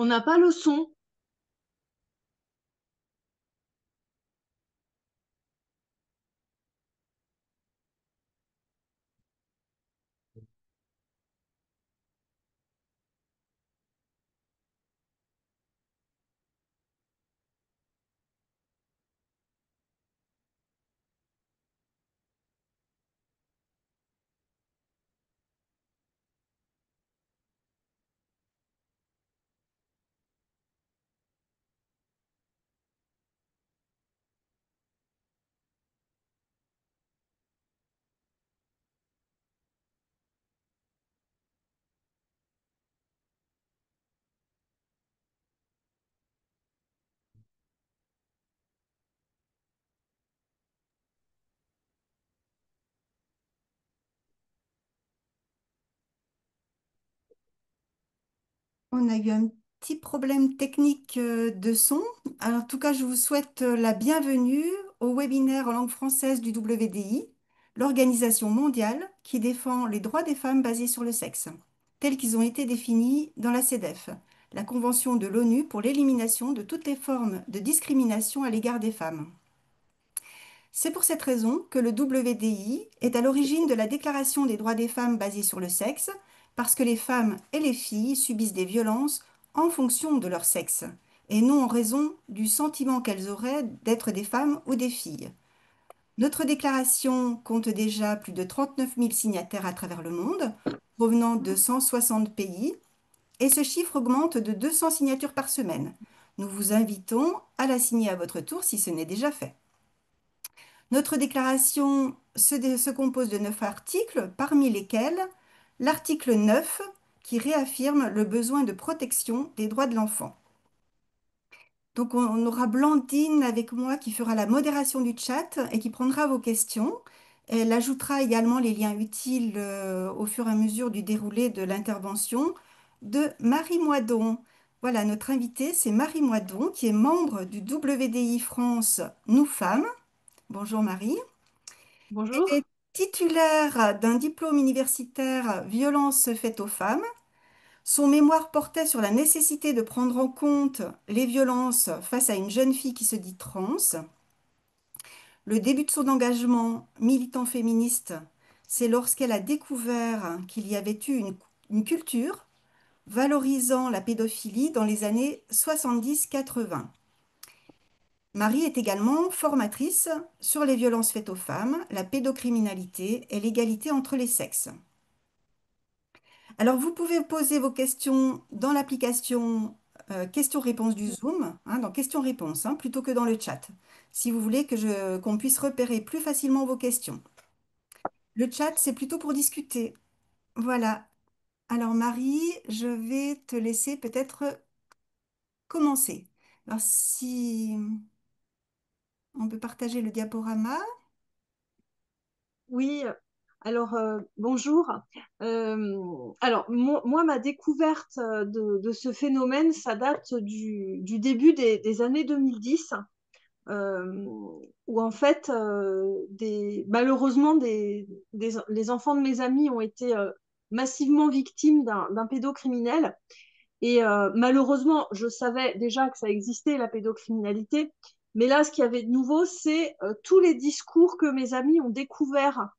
On n'a pas le son. On a eu un petit problème technique de son. Alors, en tout cas, je vous souhaite la bienvenue au webinaire en langue française du WDI, l'organisation mondiale qui défend les droits des femmes basés sur le sexe, tels qu'ils ont été définis dans la CEDEF, la Convention de l'ONU pour l'élimination de toutes les formes de discrimination à l'égard des femmes. C'est pour cette raison que le WDI est à l'origine de la Déclaration des droits des femmes basée sur le sexe, parce que les femmes et les filles subissent des violences en fonction de leur sexe, et non en raison du sentiment qu'elles auraient d'être des femmes ou des filles. Notre déclaration compte déjà plus de 39 000 signataires à travers le monde, provenant de 160 pays, et ce chiffre augmente de 200 signatures par semaine. Nous vous invitons à la signer à votre tour si ce n'est déjà fait. Notre déclaration se compose de 9 articles, parmi lesquels l'article 9 qui réaffirme le besoin de protection des droits de l'enfant. Donc on aura Blandine avec moi qui fera la modération du chat et qui prendra vos questions. Elle ajoutera également les liens utiles au fur et à mesure du déroulé de l'intervention de Marie Moidon. Voilà, notre invitée, c'est Marie Moidon, qui est membre du WDI France Nous Femmes. Bonjour Marie. Elle Bonjour. est titulaire d'un diplôme universitaire Violences faites aux femmes. Son mémoire portait sur la nécessité de prendre en compte les violences face à une jeune fille qui se dit trans. Le début de son engagement militant féministe, c'est lorsqu'elle a découvert qu'il y avait eu une culture valorisant la pédophilie dans les années 70-80. Marie est également formatrice sur les violences faites aux femmes, la pédocriminalité et l'égalité entre les sexes. Alors, vous pouvez poser vos questions dans l'application questions-réponses du Zoom, hein, dans questions-réponses, hein, plutôt que dans le chat, si vous voulez qu'on puisse repérer plus facilement vos questions. Le chat, c'est plutôt pour discuter. Voilà. Alors, Marie, je vais te laisser peut-être commencer. Alors, si on peut partager le diaporama. Oui, bonjour. Moi, ma découverte de ce phénomène, ça date du début des années 2010, euh, où en fait, malheureusement, les enfants de mes amis ont été massivement victimes d'un pédocriminel. Et malheureusement, je savais déjà que ça existait, la pédocriminalité. Mais là, ce qu'il y avait de nouveau, c'est tous les discours que mes amis ont découverts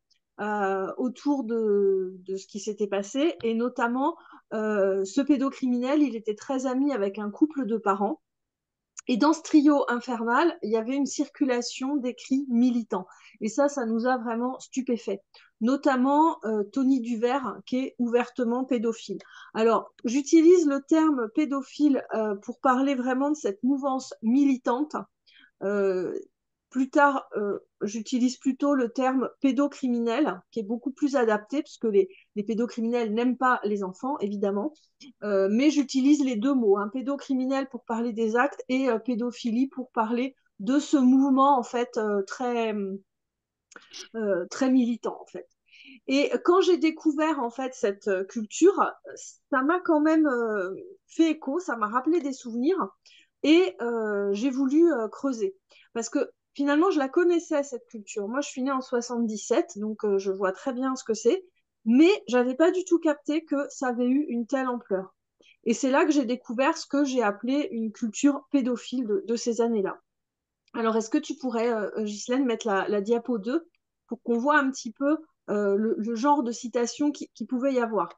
autour de ce qui s'était passé. Et notamment, ce pédocriminel, il était très ami avec un couple de parents. Et dans ce trio infernal, il y avait une circulation d'écrits militants. Et ça nous a vraiment stupéfaits. Notamment Tony Duvert, qui est ouvertement pédophile. Alors, j'utilise le terme pédophile pour parler vraiment de cette mouvance militante. Euh, Plus tard, j'utilise plutôt le terme pédocriminel, qui est beaucoup plus adapté, puisque les pédocriminels n'aiment pas les enfants, évidemment. Mais j'utilise les deux mots, hein, pédocriminel pour parler des actes et pédophilie pour parler de ce mouvement, en fait, très militant, en fait. Et quand j'ai découvert, en fait, cette culture, ça m'a quand même fait écho, ça m'a rappelé des souvenirs et j'ai voulu creuser. Parce que finalement, je la connaissais, cette culture. Moi, je suis née en 77, donc je vois très bien ce que c'est, mais j'avais pas du tout capté que ça avait eu une telle ampleur. Et c'est là que j'ai découvert ce que j'ai appelé une culture pédophile de ces années-là. Alors, est-ce que tu pourrais, Ghislaine, mettre la diapo 2 pour qu'on voit un petit peu le genre de citation qui pouvait y avoir?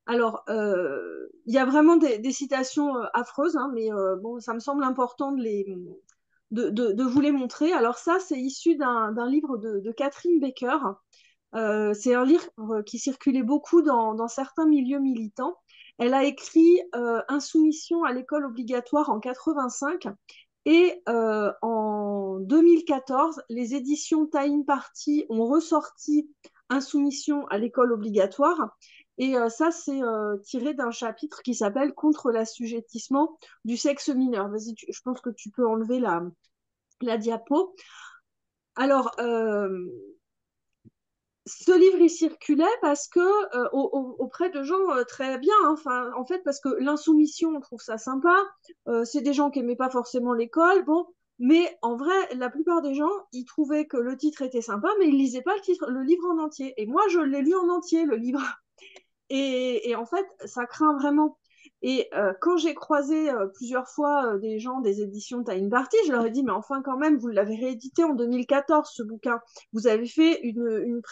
Alors, il y a vraiment des citations affreuses, hein, mais bon, ça me semble important de vous les montrer. Alors ça, c'est issu d'un livre de Catherine Baker. C'est un livre qui circulait beaucoup dans certains milieux militants. Elle a écrit Insoumission à l'école obligatoire en 85 et en 2014, les éditions Time Party ont ressorti Insoumission à l'école obligatoire. Et ça, c'est tiré d'un chapitre qui s'appelle Contre l'assujettissement du sexe mineur. Vas-y, je pense que tu peux enlever la diapo. Alors, ce livre, il circulait parce que auprès de gens très bien, hein, enfin, en fait, parce que l'insoumission, on trouve ça sympa. C'est des gens qui aimaient pas forcément l'école, bon, mais en vrai, la plupart des gens, ils trouvaient que le titre était sympa, mais ils lisaient pas le livre en entier. Et moi, je l'ai lu en entier, le livre. Et en fait, ça craint vraiment. Et quand j'ai croisé plusieurs fois des gens des éditions Time Party, je leur ai dit, mais enfin quand même, vous l'avez réédité en 2014, ce bouquin. Vous avez fait une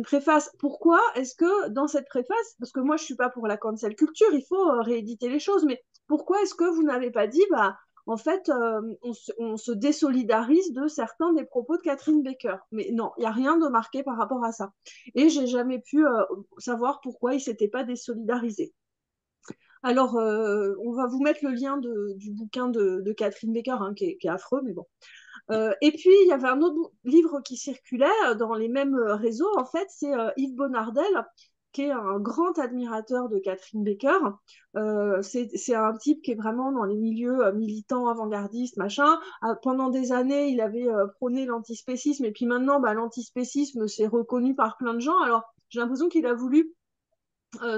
préface. Pourquoi est-ce que dans cette préface, parce que moi je suis pas pour la cancel culture, il faut rééditer les choses, mais pourquoi est-ce que vous n'avez pas dit, bah, en fait, on se désolidarise de certains des propos de Catherine Baker. Mais non, il n'y a rien de marqué par rapport à ça. Et j'ai jamais pu savoir pourquoi il s'était pas désolidarisé. Alors, on va vous mettre le lien du bouquin de Catherine Baker, hein, qui est affreux, mais bon. Et puis, il y avait un autre livre qui circulait dans les mêmes réseaux, en fait, c'est Yves Bonnardel, qui est un grand admirateur de Catherine Baker. C'est un type qui est vraiment dans les milieux militants, avant-gardistes, machin. Pendant des années, il avait prôné l'antispécisme, et puis maintenant, bah, l'antispécisme, c'est reconnu par plein de gens. Alors, j'ai l'impression qu'il a voulu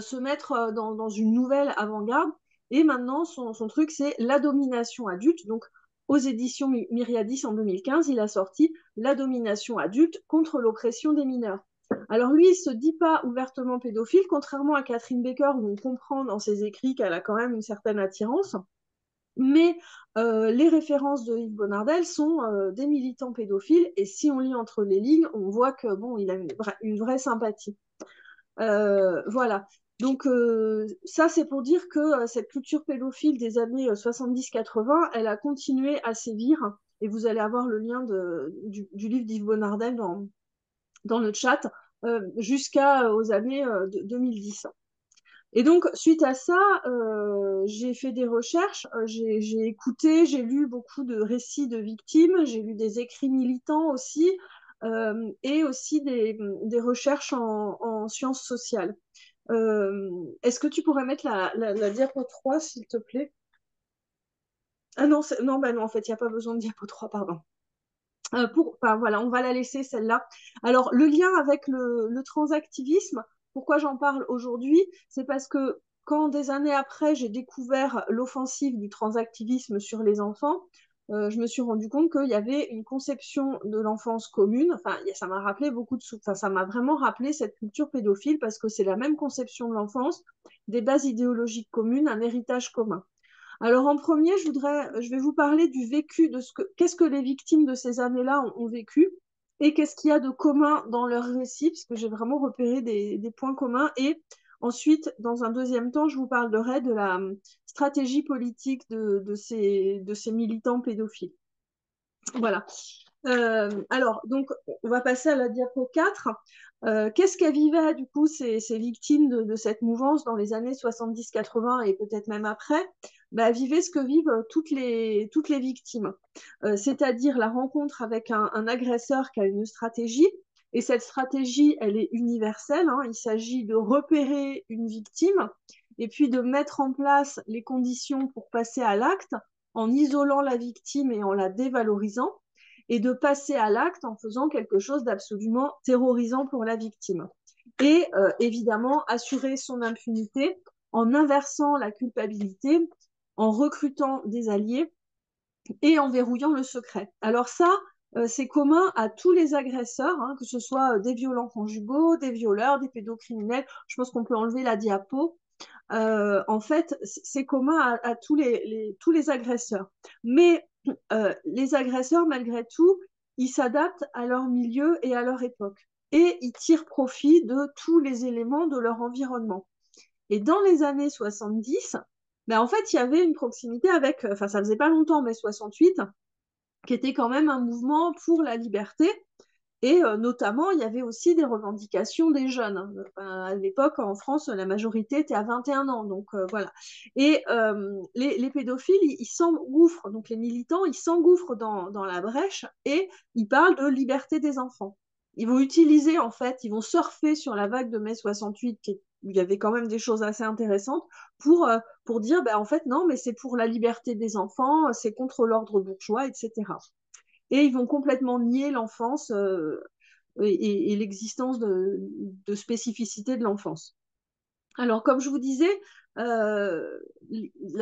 se mettre dans une nouvelle avant-garde. Et maintenant, son truc, c'est la domination adulte. Donc, aux éditions Myriadis en 2015, il a sorti La domination adulte contre l'oppression des mineurs. Alors lui, il ne se dit pas ouvertement pédophile, contrairement à Catherine Baker, où on comprend dans ses écrits qu'elle a quand même une certaine attirance. Mais les références de Yves Bonnardel sont des militants pédophiles, et si on lit entre les lignes, on voit que bon, il a une vraie sympathie. Voilà. Donc ça, c'est pour dire que cette culture pédophile des années 70-80, elle a continué à sévir. Et vous allez avoir le lien du livre d'Yves Bonnardel dans le chat jusqu'aux années 2010. Et donc, suite à ça, j'ai fait des recherches, j'ai écouté, j'ai lu beaucoup de récits de victimes, j'ai lu des écrits militants aussi, et aussi des recherches en sciences sociales. Est-ce que tu pourrais mettre la diapo 3, s'il te plaît? Ah non, non, bah non, en fait, il n'y a pas besoin de diapo 3, pardon. Enfin, voilà, on va la laisser celle-là. Alors, le lien avec le transactivisme, pourquoi j'en parle aujourd'hui? C'est parce que quand des années après, j'ai découvert l'offensive du transactivisme sur les enfants, je me suis rendu compte qu'il y avait une conception de l'enfance commune. Enfin, ça m'a rappelé enfin, ça m'a vraiment rappelé cette culture pédophile parce que c'est la même conception de l'enfance, des bases idéologiques communes, un héritage commun. Alors en premier, je vais vous parler du vécu, de qu'est-ce que les victimes de ces années-là ont vécu et qu'est-ce qu'il y a de commun dans leurs récits, puisque j'ai vraiment repéré des points communs. Et ensuite, dans un deuxième temps, je vous parlerai de la stratégie politique de ces militants pédophiles. Voilà. Alors, donc, on va passer à la diapo 4. Qu'est-ce qu'elles vivaient, du coup, ces victimes de cette mouvance dans les années 70-80 et peut-être même après? Bah, vivaient ce que vivent toutes les victimes, c'est-à-dire la rencontre avec un agresseur qui a une stratégie. Et cette stratégie, elle est universelle, hein. Il s'agit de repérer une victime et puis de mettre en place les conditions pour passer à l'acte en isolant la victime et en la dévalorisant, et de passer à l'acte en faisant quelque chose d'absolument terrorisant pour la victime. Et évidemment, assurer son impunité en inversant la culpabilité, en recrutant des alliés et en verrouillant le secret. Alors ça, c'est commun à tous les agresseurs, hein, que ce soit des violents conjugaux, des violeurs, des pédocriminels. Je pense qu'on peut enlever la diapo. En fait, c'est commun à tous les agresseurs. Mais les agresseurs, malgré tout, ils s'adaptent à leur milieu et à leur époque. Et ils tirent profit de tous les éléments de leur environnement. Et dans les années 70, ben en fait, il y avait une proximité avec, enfin, ça faisait pas longtemps, mais 68, qui était quand même un mouvement pour la liberté. Et notamment, il y avait aussi des revendications des jeunes. Enfin, à l'époque, en France, la majorité était à 21 ans. Donc voilà. Et les pédophiles, ils s'engouffrent, donc les militants, ils s'engouffrent dans la brèche et ils parlent de liberté des enfants. Ils vont utiliser, en fait, ils vont surfer sur la vague de mai 68, où il y avait quand même des choses assez intéressantes, pour dire, ben, en fait, non, mais c'est pour la liberté des enfants, c'est contre l'ordre bourgeois, etc. Et ils vont complètement nier l'enfance et l'existence de spécificité de l'enfance. Alors, comme je vous disais, euh,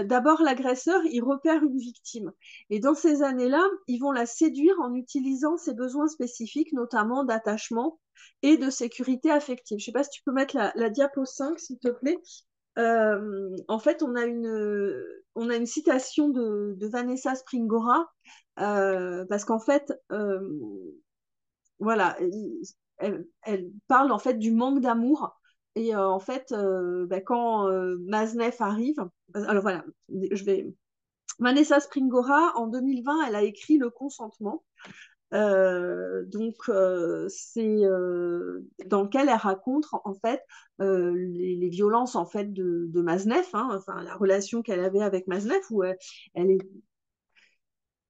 d'abord l'agresseur, il repère une victime. Et dans ces années-là, ils vont la séduire en utilisant ses besoins spécifiques, notamment d'attachement et de sécurité affective. Je ne sais pas si tu peux mettre la diapo 5, s'il te plaît. En fait, on a une citation de Vanessa Springora, parce qu'en fait, voilà, elle parle en fait du manque d'amour. Et en fait, bah, quand Maznev arrive, alors voilà, je vais. Vanessa Springora, en 2020, elle a écrit Le consentement. C'est dans lequel elle raconte en fait les violences en fait de Maznev, hein, enfin la relation qu'elle avait avec Maznev où elle est,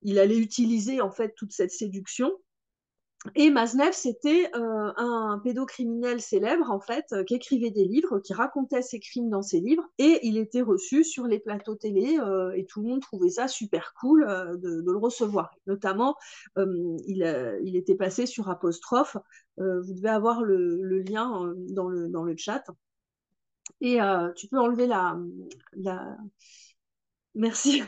il allait utiliser en fait toute cette séduction. Et Maznev, c'était un pédocriminel célèbre, en fait, qui écrivait des livres, qui racontait ses crimes dans ses livres, et il était reçu sur les plateaux télé, et tout le monde trouvait ça super cool de le recevoir. Notamment, il était passé sur Apostrophe, vous devez avoir le lien dans le chat, et tu peux enlever la, Merci.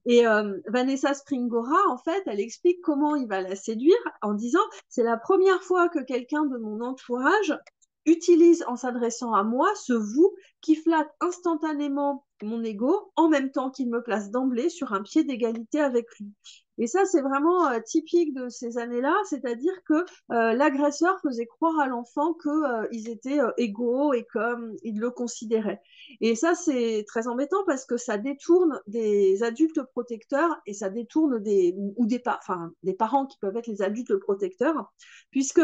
Et Vanessa Springora, en fait, elle explique comment il va la séduire en disant, c'est la première fois que quelqu'un de mon entourage utilise en s'adressant à moi ce vous qui flatte instantanément mon ego en même temps qu'il me place d'emblée sur un pied d'égalité avec lui. Et ça, c'est vraiment typique de ces années-là, c'est-à-dire que l'agresseur faisait croire à l'enfant qu'ils étaient égaux et comme il le considérait. Et ça, c'est très embêtant parce que ça détourne des adultes protecteurs et ça détourne des parents qui peuvent être les adultes protecteurs, puisque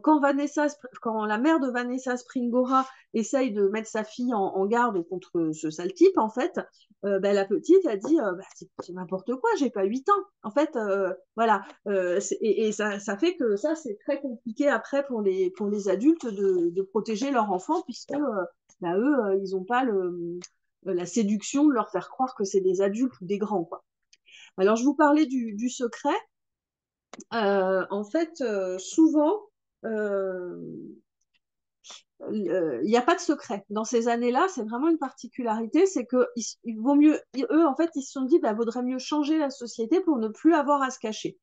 quand la mère de Vanessa Springora essaye de mettre sa fille en garde contre ce sale type, en fait, ben, la petite a dit bah, c'est n'importe quoi, j'ai pas 8 ans. En fait, voilà. Et ça fait que ça, c'est très compliqué après pour les adultes de protéger leur enfant, puisque bah, eux, ils n'ont pas la séduction de leur faire croire que c'est des adultes ou des grands, quoi. Alors, je vous parlais du secret. En fait, souvent, euh, il n'y a pas de secret. Dans ces années-là, c'est vraiment une particularité, c'est que il vaut mieux, eux, en fait, ils se sont dit, bah, vaudrait mieux changer la société pour ne plus avoir à se cacher.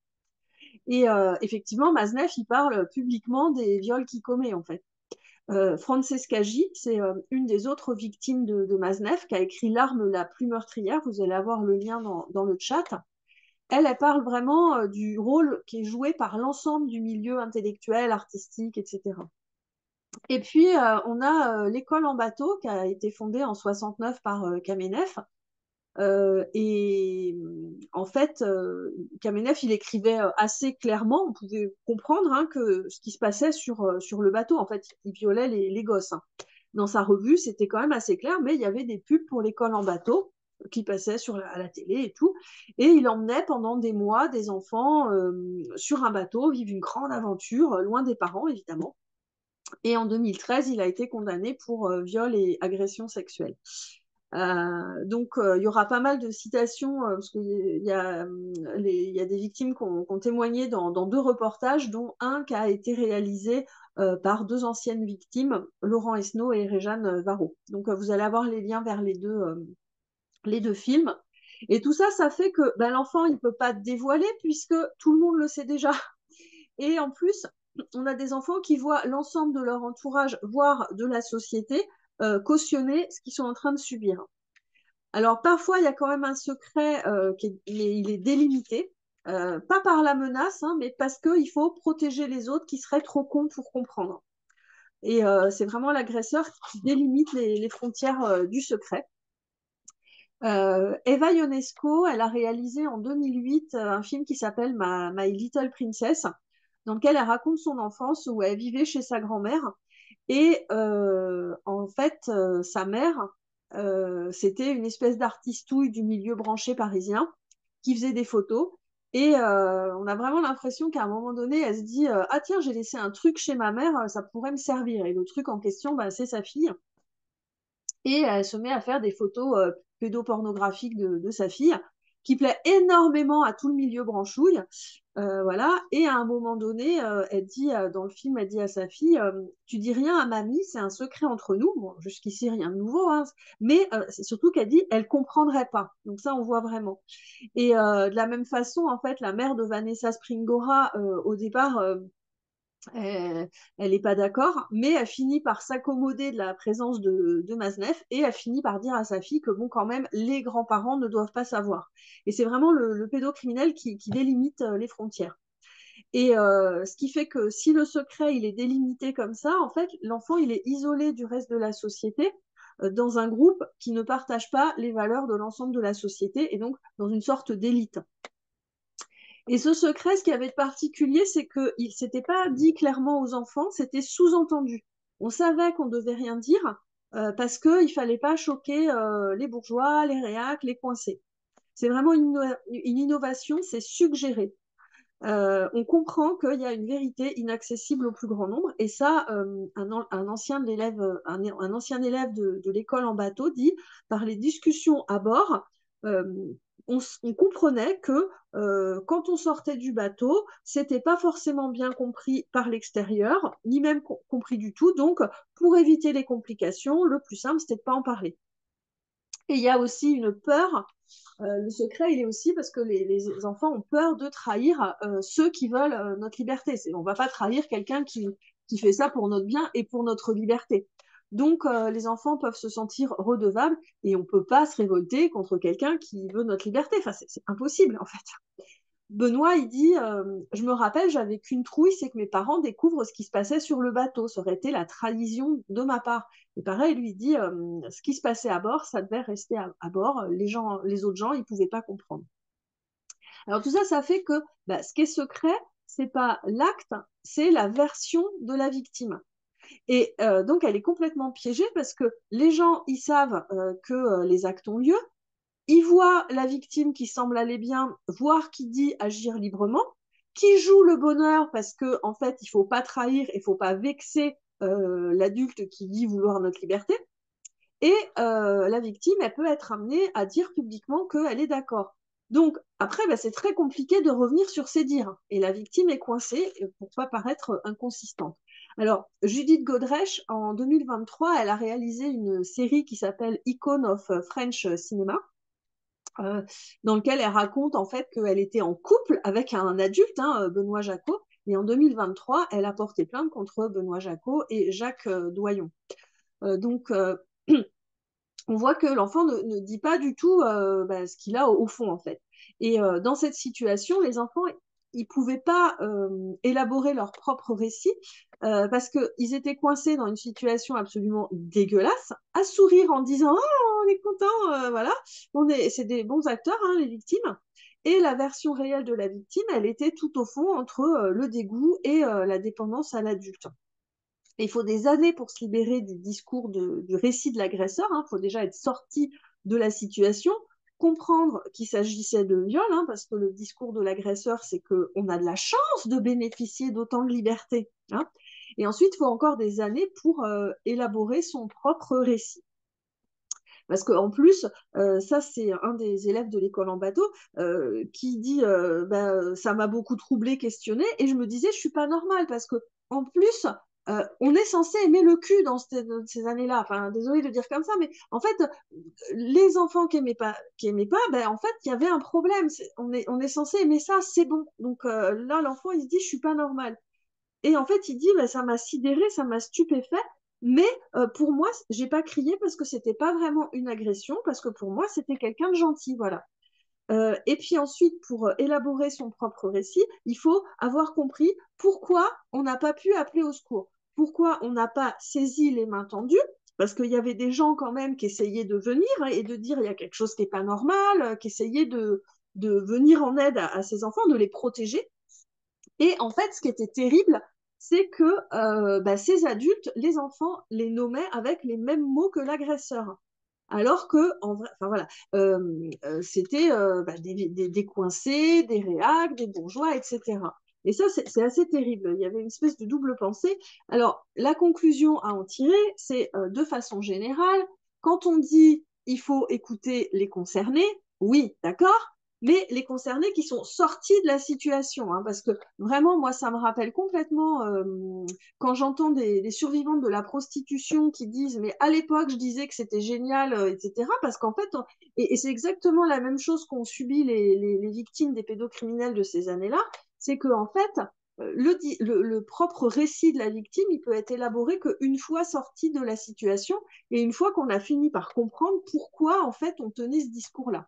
Et effectivement, Maznev, il parle publiquement des viols qu'il commet, en fait. Francesca J, c'est une des autres victimes de Maznev, qui a écrit L'arme la plus meurtrière. Vous allez avoir le lien dans le chat. Elle parle vraiment du rôle qui est joué par l'ensemble du milieu intellectuel, artistique, etc. Et puis, on a l'école en bateau qui a été fondée en 69 par Kamenev. En fait, Kamenev, il écrivait assez clairement, on pouvait comprendre hein, que ce qui se passait sur le bateau, en fait, il violait les gosses. Hein. Dans sa revue, c'était quand même assez clair, mais il y avait des pubs pour l'école en bateau qui passaient à la télé et tout. Et il emmenait pendant des mois des enfants sur un bateau, vivre une grande aventure, loin des parents, évidemment. Et en 2013, il a été condamné pour viol et agression sexuelle. Il y aura pas mal de citations, parce qu'il y a des victimes qui ont témoigné dans deux reportages, dont un qui a été réalisé par deux anciennes victimes, Laurent Esnault et Réjeanne Varro. Donc, vous allez avoir les liens vers les deux films. Et tout ça, ça fait que ben, l'enfant, il ne peut pas dévoiler puisque tout le monde le sait déjà. Et en plus, on a des enfants qui voient l'ensemble de leur entourage, voire de la société, cautionner ce qu'ils sont en train de subir. Alors parfois, il y a quand même un secret mais il est délimité, pas par la menace, hein, mais parce qu'il faut protéger les autres qui seraient trop cons pour comprendre. Et c'est vraiment l'agresseur qui délimite les frontières du secret. Eva Ionesco, elle a réalisé en 2008 un film qui s'appelle My Little Princess, dans lequel elle raconte son enfance où elle vivait chez sa grand-mère. Et en fait, sa mère, c'était une espèce d'artistouille du milieu branché parisien qui faisait des photos. Et on a vraiment l'impression qu'à un moment donné, elle se dit ah tiens, j'ai laissé un truc chez ma mère, ça pourrait me servir. Et le truc en question, bah, c'est sa fille. Et elle se met à faire des photos pédopornographiques de sa fille, qui plaît énormément à tout le milieu branchouille. Voilà. Et à un moment donné, elle dit dans le film, elle dit à sa fille, tu dis rien à mamie, c'est un secret entre nous. Bon, jusqu'ici rien de nouveau, hein. Mais c'est surtout qu'elle dit, elle comprendrait pas. Donc ça, on voit vraiment. Et de la même façon, en fait, la mère de Vanessa Springora, au départ, elle n'est pas d'accord, mais elle finit par s'accommoder de la présence de Maznev et elle finit par dire à sa fille que bon, quand même, les grands-parents ne doivent pas savoir. Et c'est vraiment le pédocriminel qui délimite les frontières. Et ce qui fait que si le secret il est délimité comme ça, en fait, l'enfant il est isolé du reste de la société dans un groupe qui ne partage pas les valeurs de l'ensemble de la société et donc dans une sorte d'élite. Et ce secret, ce qui avait de particulier, c'est qu'il ne s'était pas dit clairement aux enfants, c'était sous-entendu. On savait qu'on ne devait rien dire parce qu'il ne fallait pas choquer les bourgeois, les réacs, les coincés. C'est vraiment une innovation, c'est suggéré. On comprend qu'il y a une vérité inaccessible au plus grand nombre. Et ça, un ancien élève, un ancien élève de l'école en bateau dit, par les discussions à bord, euh, on comprenait que quand on sortait du bateau, c'était pas forcément bien compris par l'extérieur, ni même compris du tout. Donc, pour éviter les complications, le plus simple, c'était de pas en parler. Et il y a aussi une peur. Le secret, il est aussi parce que les enfants ont peur de trahir ceux qui veulent notre liberté. On ne va pas trahir quelqu'un qui fait ça pour notre bien et pour notre liberté. Donc, les enfants peuvent se sentir redevables et on ne peut pas se révolter contre quelqu'un qui veut notre liberté. Enfin, c'est impossible, en fait. Benoît, il dit, je me rappelle, j'avais qu'une trouille, c'est que mes parents découvrent ce qui se passait sur le bateau. Ça aurait été la trahison de ma part. Et pareil, lui dit, ce qui se passait à bord, ça devait rester à bord. Les autres gens, ils ne pouvaient pas comprendre. Alors tout ça, ça fait que bah, ce qui est secret, c'est pas l'acte, c'est la version de la victime. Et donc, elle est complètement piégée parce que les gens, ils savent que les actes ont lieu, il voit la victime qui semble aller bien, voire qui dit agir librement, qui joue le bonheur parce que en fait, il faut pas trahir, il faut pas vexer l'adulte qui dit vouloir notre liberté. Et la victime, elle peut être amenée à dire publiquement qu'elle est d'accord. Donc après, bah, c'est très compliqué de revenir sur ses dires. Et la victime est coincée pour pas paraître inconsistante. Alors, Judith Godrèche, en 2023, elle a réalisé une série qui s'appelle Icon of French Cinema, dans lequel elle raconte en fait qu'elle était en couple avec un adulte, hein, Benoît Jacot, et en 2023, elle a porté plainte contre Benoît Jacot et Jacques Doyon. Donc, on voit que l'enfant ne dit pas du tout bah, ce qu'il a au fond, en fait. Et dans cette situation, les enfants, ils ne pouvaient pas élaborer leur propre récit parce qu'ils étaient coincés dans une situation absolument dégueulasse, à sourire en disant oh, on est content, voilà. C'est des bons acteurs, hein, les victimes. Et la version réelle de la victime, elle était tout au fond entre le dégoût et la dépendance à l'adulte. Et il faut des années pour se libérer du discours du récit de l'agresseur. Il faut déjà être sorti de la situation, comprendre qu'il s'agissait de viol, parce que le discours de l'agresseur, c'est qu'on a de la chance de bénéficier d'autant de liberté. Et ensuite, il faut encore des années pour élaborer son propre récit. Parce qu'en plus, ça, c'est un des élèves de l'école en bateau qui dit ça m'a beaucoup troublé, questionné, et je me disais, je suis pas normale parce que en plus, on est censé aimer le cul dans ces années-là. Enfin, désolé de dire comme ça, mais en fait, les enfants qui aimaient pas, ben, en fait, il y avait un problème. On est censé aimer ça, c'est bon. Donc là, l'enfant, il se dit, je suis pas normale. Et en fait, il dit, ben, ça m'a sidéré, ça m'a stupéfait Mais pour moi, j'ai pas crié parce que c'était pas vraiment une agression, parce que pour moi, c'était quelqu'un de gentil, voilà. Et puis ensuite, pour élaborer son propre récit, il faut avoir compris pourquoi on n'a pas pu appeler au secours, pourquoi on n'a pas saisi les mains tendues, parce qu'il y avait des gens quand même qui essayaient de venir et de dire il y a quelque chose qui n'est pas normal, qui essayaient de venir en aide à ces enfants, de les protéger. Et en fait, ce qui était terrible, c'est que ces adultes, les enfants, les nommaient avec les mêmes mots que l'agresseur. Alors que, en vrai, enfin voilà, c'était des coincés, des réacs, des bourgeois, etc. Et ça, c'est assez terrible. Il y avait une espèce de double pensée. Alors, la conclusion à en tirer, c'est de façon générale, quand on dit il faut écouter les concernés, oui, d'accord, mais les concernés qui sont sortis de la situation, hein, parce que vraiment, moi, ça me rappelle complètement quand j'entends des survivantes de la prostitution qui disent, mais à l'époque, je disais que c'était génial, etc. Parce qu'en fait, et c'est exactement la même chose qu'ont subi les victimes des pédocriminels de ces années-là, c'est que en fait, le propre récit de la victime, il peut être élaboré qu'une fois sorti de la situation et une fois qu'on a fini par comprendre pourquoi en fait on tenait ce discours-là.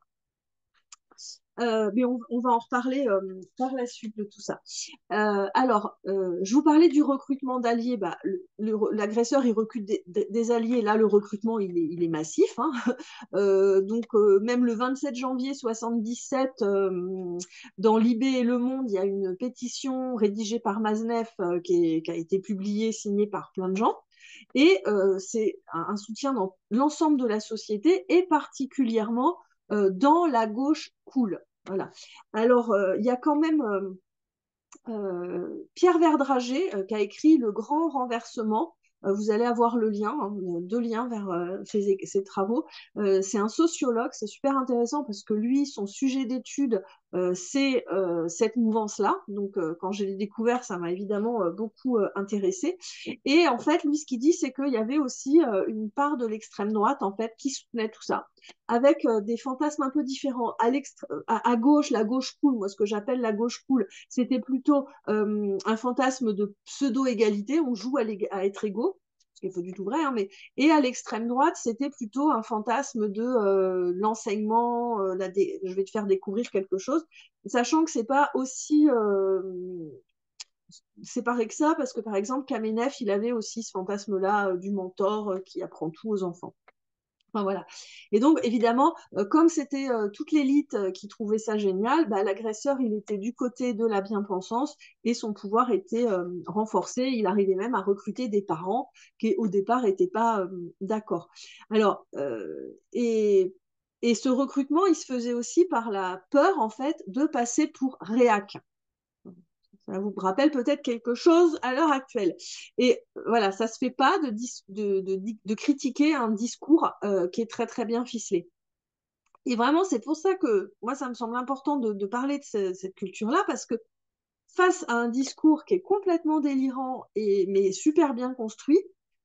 Mais on va en reparler par la suite de tout ça. Je vous parlais du recrutement d'alliés. Bah, l'agresseur, il recrute des alliés. Là, le recrutement, il est massif, hein. Même le 27 janvier 77, dans Libé et Le Monde, il y a une pétition rédigée par Maznef qui a été publiée, signée par plein de gens. Et c'est un soutien dans l'ensemble de la société et particulièrement dans la gauche cool. Voilà. Alors, il y a quand même Pierre Verdrager qui a écrit Le Grand Renversement. Vous allez avoir le lien, hein, deux liens vers ses travaux. C'est un sociologue, c'est super intéressant parce que lui, son sujet d'étude, c'est cette mouvance-là. Donc, quand je l'ai découvert, ça m'a évidemment beaucoup intéressé. Et en fait, lui, ce qu'il dit, c'est qu'il y avait aussi une part de l'extrême droite, en fait, qui soutenait tout ça, avec des fantasmes un peu différents. À gauche, la gauche cool, moi, ce que j'appelle la gauche cool, c'était plutôt un fantasme de pseudo-égalité, on joue à être égaux, ce qui n'est pas du tout vrai, hein, et à l'extrême droite, c'était plutôt un fantasme de l'enseignement, je vais te faire découvrir quelque chose, sachant que c'est pas aussi séparé que ça, parce que par exemple, Kamenev, il avait aussi ce fantasme-là du mentor qui apprend tout aux enfants. Enfin, voilà. Et donc, évidemment, comme c'était toute l'élite qui trouvait ça génial, bah, l'agresseur, il était du côté de la bien-pensance et son pouvoir était renforcé. Il arrivait même à recruter des parents qui, au départ, n'étaient pas d'accord. Alors, et ce recrutement, il se faisait aussi par la peur, en fait, de passer pour réac. Ça vous rappelle peut-être quelque chose à l'heure actuelle. Et voilà, ça ne se fait pas de critiquer un discours qui est très très bien ficelé. Et vraiment, c'est pour ça que moi, ça me semble important de parler de cette culture-là, parce que face à un discours qui est complètement délirant, mais super bien construit,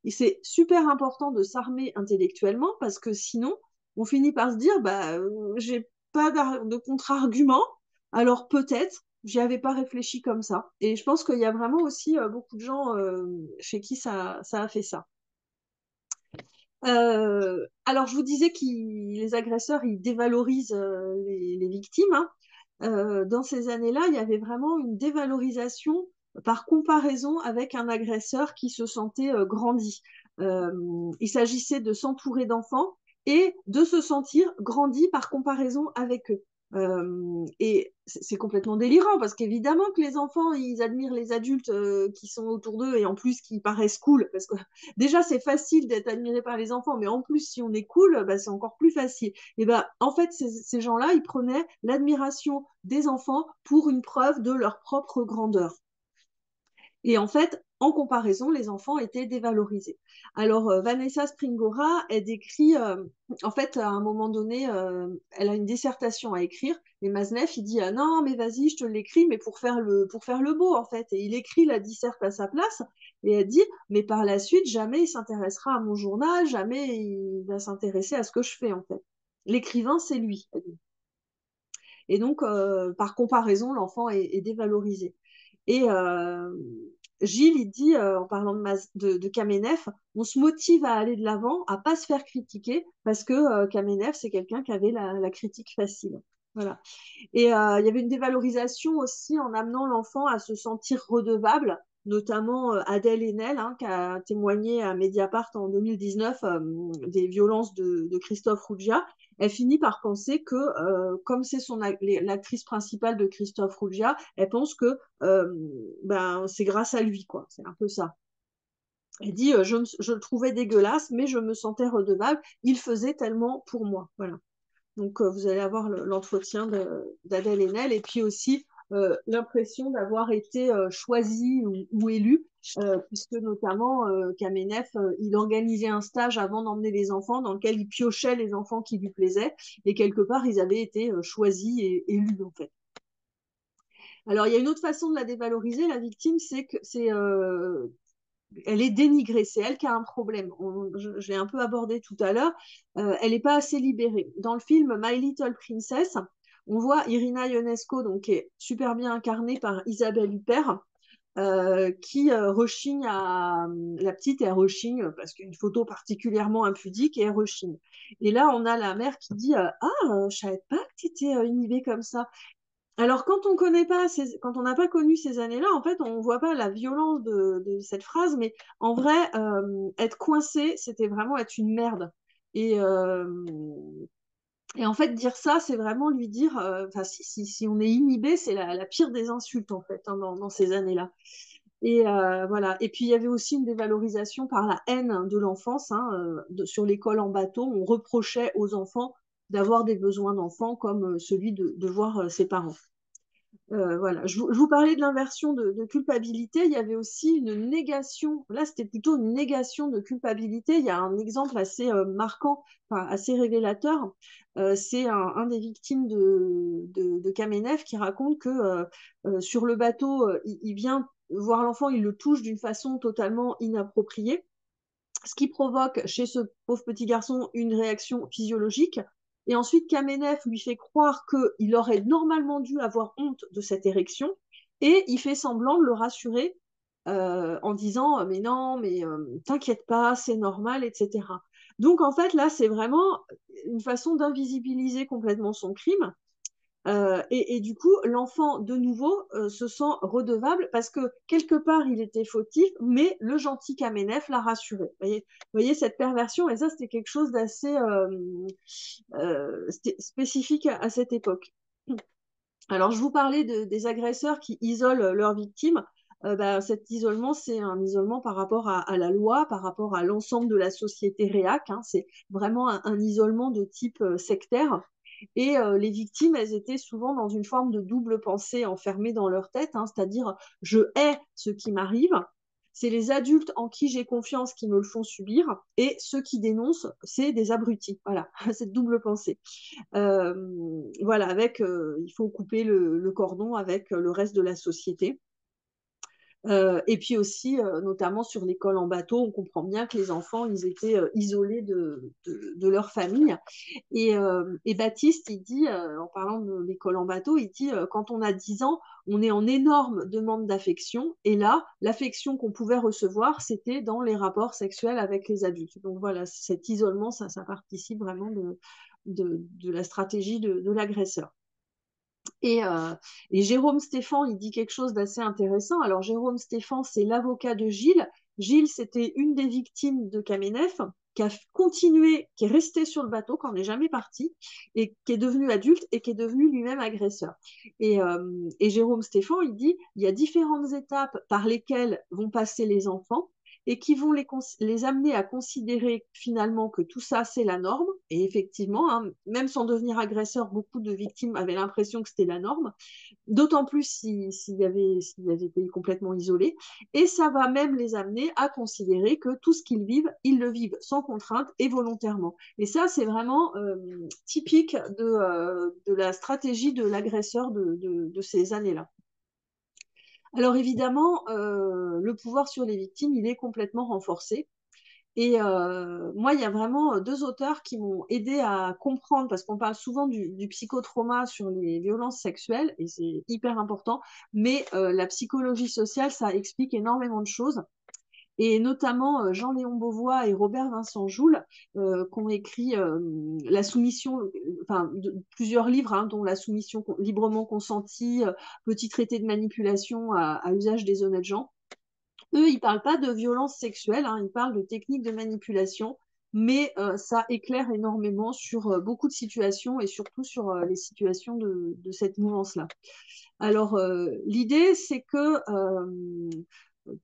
et c'est super important de s'armer intellectuellement, parce que sinon, on finit par se dire, bah, j'ai pas de contre-argument, alors peut-être, j'y avais pas réfléchi comme ça. Et je pense qu'il y a vraiment aussi beaucoup de gens chez qui ça a fait ça. Alors, je vous disais que les agresseurs, ils dévalorisent les victimes, hein. Dans ces années-là, il y avait vraiment une dévalorisation par comparaison avec un agresseur qui se sentait grandi. Il s'agissait de s'entourer d'enfants et de se sentir grandi par comparaison avec eux. Et c'est complètement délirant parce qu'évidemment que les enfants, ils admirent les adultes qui sont autour d'eux et en plus qui paraissent cool parce que déjà c'est facile d'être admiré par les enfants, mais en plus si on est cool, bah, c'est encore plus facile. Et ben en fait ces gens-là, ils prenaient l'admiration des enfants pour une preuve de leur propre grandeur. Et en fait, en comparaison, les enfants étaient dévalorisés. Alors, Vanessa Springora, elle décrit, en fait, à un moment donné, elle a une dissertation à écrire, et Maznef, il dit, ah non, mais vas-y, je te l'écris, mais pour faire le beau, en fait. Et il écrit la disserte à sa place, et elle dit, mais par la suite, jamais il s'intéressera à mon journal, jamais il va s'intéresser à ce que je fais, en fait. L'écrivain, c'est lui. Et donc, par comparaison, l'enfant est dévalorisé. Et Gilles, il dit, en parlant de Kamenev, on se motive à aller de l'avant, à pas se faire critiquer, parce que Kamenev, c'est quelqu'un qui avait la critique facile. Voilà. Et il y avait une dévalorisation aussi en amenant l'enfant à se sentir redevable, notamment Adèle Haenel, hein, qui a témoigné à Mediapart en 2019 des violences de Christophe Ruggia. Elle finit par penser que, comme c'est l'actrice principale de Christophe Ruggia, elle pense que ben, c'est grâce à lui, quoi. C'est un peu ça. Elle dit, je le trouvais dégueulasse, mais je me sentais redevable. Il faisait tellement pour moi. Voilà. Donc, vous allez avoir l'entretien d'Adèle Haenel et puis aussi l'impression d'avoir été choisi ou élu, puisque notamment Kamenev, il organisait un stage avant d'emmener les enfants dans lequel il piochait les enfants qui lui plaisaient et quelque part, ils avaient été choisis et élus en fait. Alors, il y a une autre façon de la dévaloriser, la victime, c'est que elle est dénigrée, c'est elle qui a un problème. Je l'ai un peu abordé tout à l'heure. Elle n'est pas assez libérée. Dans le film My Little Princess, on voit Irina Ionesco, donc, qui est super bien incarnée par Isabelle Huppert, qui rechigne à... La petite, elle rechigne parce qu'il y a une photo particulièrement impudique et elle rechigne. Et là, on a la mère qui dit je savais pas que tu étais inhibée comme ça. Alors, quand on connaît pas quand on n'a pas connu ces années-là, en fait, on voit pas la violence de cette phrase, mais en vrai, être coincé, c'était vraiment être une merde. Et, euh, et en fait, dire ça, c'est vraiment lui dire, si on est inhibé, c'est la pire des insultes, en fait, hein, dans ces années-là. Et voilà. Et puis il y avait aussi une dévalorisation par la haine de l'enfance, hein, sur l'école en bateau. On reprochait aux enfants d'avoir des besoins d'enfants comme celui de voir ses parents. Voilà. Je vous parlais de l'inversion de culpabilité. Il y avait aussi une négation. Là, c'était plutôt une négation de culpabilité. Il y a un exemple assez marquant, enfin, assez révélateur. C'est un des victimes de Kamenev qui raconte que sur le bateau, il vient voir l'enfant, il le touche d'une façon totalement inappropriée, ce qui provoque chez ce pauvre petit garçon une réaction physiologique. Et ensuite, Kamenev lui fait croire qu'il aurait normalement dû avoir honte de cette érection, et il fait semblant de le rassurer en disant mais non, mais t'inquiète pas, c'est normal, etc. Donc en fait, là, c'est vraiment une façon d'invisibiliser complètement son crime. Et du coup, l'enfant, de nouveau, se sent redevable parce que quelque part, il était fautif, mais le gentil Kamenev l'a rassuré. Vous voyez cette perversion, et ça, c'était quelque chose d'assez spécifique à cette époque. Alors, je vous parlais des agresseurs qui isolent leurs victimes. Cet isolement, c'est un isolement par rapport à la loi, par rapport à l'ensemble de la société réac. Hein. C'est vraiment un isolement de type sectaire. Et les victimes, elles étaient souvent dans une forme de double pensée enfermée dans leur tête, hein, c'est-à-dire je hais ce qui m'arrive, c'est les adultes en qui j'ai confiance qui me le font subir, et ceux qui dénoncent, c'est des abrutis. Voilà, cette double pensée. Voilà, il faut couper le cordon avec le reste de la société. Et puis aussi, notamment sur l'école en bateau, on comprend bien que les enfants, ils étaient isolés de leur famille. Et Baptiste, il dit, en parlant de l'école en bateau, il dit, quand on a 10 ans, on est en énorme demande d'affection. Et là, l'affection qu'on pouvait recevoir, c'était dans les rapports sexuels avec les adultes. Donc voilà, cet isolement, ça participe vraiment de la stratégie de l'agresseur. Et Jérôme Stéphan, il dit quelque chose d'assez intéressant. Alors, Jérôme Stéphan, c'est l'avocat de Gilles. Gilles, c'était une des victimes de Kamenev, qui a continué, qui est resté sur le bateau, qui n'est jamais parti, et qui est devenu adulte et qui est devenu lui-même agresseur. Et Jérôme Stéphan, il dit, il y a différentes étapes par lesquelles vont passer les enfants et qui vont les amener à considérer finalement que tout ça, c'est la norme. Et effectivement, hein, même sans devenir agresseur, beaucoup de victimes avaient l'impression que c'était la norme, d'autant plus s'ils avaient été complètement isolés. Et ça va même les amener à considérer que tout ce qu'ils vivent, ils le vivent sans contrainte et volontairement. Et ça, c'est vraiment typique de la stratégie de l'agresseur de ces années-là. Alors évidemment, le pouvoir sur les victimes, il est complètement renforcé. Et moi, il y a vraiment deux auteurs qui m'ont aidé à comprendre, parce qu'on parle souvent du psychotrauma sur les violences sexuelles, et c'est hyper important, mais la psychologie sociale, ça explique énormément de choses. Et notamment Jean-Léon Beauvois et Robert Vincent Joule, qui ont écrit La soumission, enfin plusieurs livres, hein, dont La soumission librement consentie, Petit traité de manipulation à usage des honnêtes gens. Eux, ils parlent pas de violence sexuelle, hein, ils parlent de techniques de manipulation, mais ça éclaire énormément sur beaucoup de situations et surtout sur les situations de cette mouvance-là. Alors, l'idée, c'est que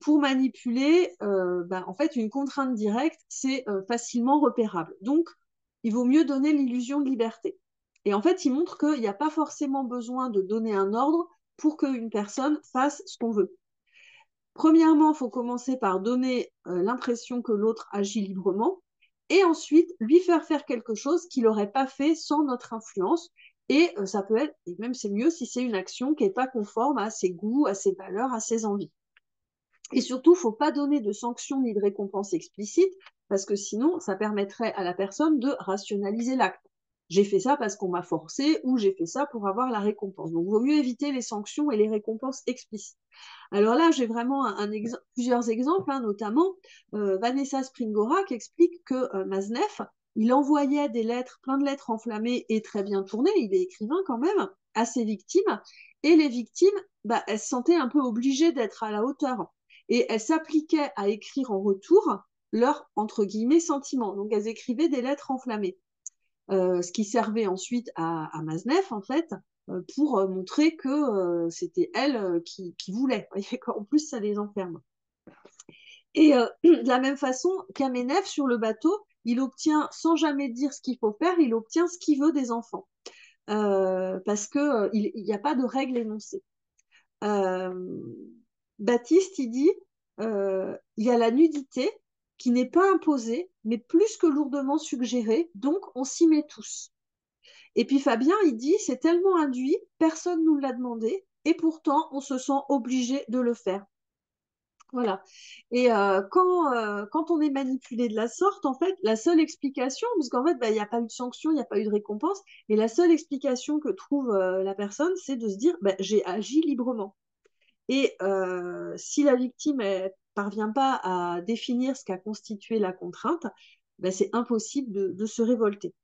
pour manipuler, en fait, une contrainte directe, c'est facilement repérable. Donc, il vaut mieux donner l'illusion de liberté. Et en fait, il montre qu'il n'y a pas forcément besoin de donner un ordre pour qu'une personne fasse ce qu'on veut. Premièrement, il faut commencer par donner l'impression que l'autre agit librement et ensuite lui faire faire quelque chose qu'il n'aurait pas fait sans notre influence. Et ça peut être, et même c'est mieux si c'est une action qui n'est pas conforme à ses goûts, à ses valeurs, à ses envies. Et surtout, il ne faut pas donner de sanctions ni de récompenses explicites, parce que sinon, ça permettrait à la personne de rationaliser l'acte. J'ai fait ça parce qu'on m'a forcé, ou j'ai fait ça pour avoir la récompense. Donc, il vaut mieux éviter les sanctions et les récompenses explicites. Alors là, j'ai vraiment plusieurs exemples, hein, notamment Vanessa Springora qui explique que Maznev, il envoyait des lettres, plein de lettres enflammées et très bien tournées, il est écrivain quand même, à ses victimes, et les victimes, elles se sentaient un peu obligées d'être à la hauteur, et elles s'appliquaient à écrire en retour leurs, entre guillemets, sentiments. Donc elles écrivaient des lettres enflammées. Ce qui servait ensuite à Maznev, en fait, pour montrer que c'était elle qui voulait. En plus, ça les enferme. Et de la même façon, Kamenev, sur le bateau, il obtient, sans jamais dire ce qu'il faut faire, il obtient ce qu'il veut des enfants. Parce qu'il n'y a pas de règle énoncée. Euh, Baptiste, il dit, il y a la nudité qui n'est pas imposée, mais plus que lourdement suggérée, donc on s'y met tous. Et puis Fabien, il dit, c'est tellement induit, personne ne nous l'a demandé, et pourtant on se sent obligé de le faire. Voilà. Et quand on est manipulé de la sorte, en fait, la seule explication, parce qu'en fait, il n'y a pas eu de sanction, il n'y a pas eu de récompense, et la seule explication que trouve la personne, c'est de se dire, j'ai agi librement. Et si la victime ne parvient pas à définir ce qu'a constitué la contrainte, c'est impossible de se révolter.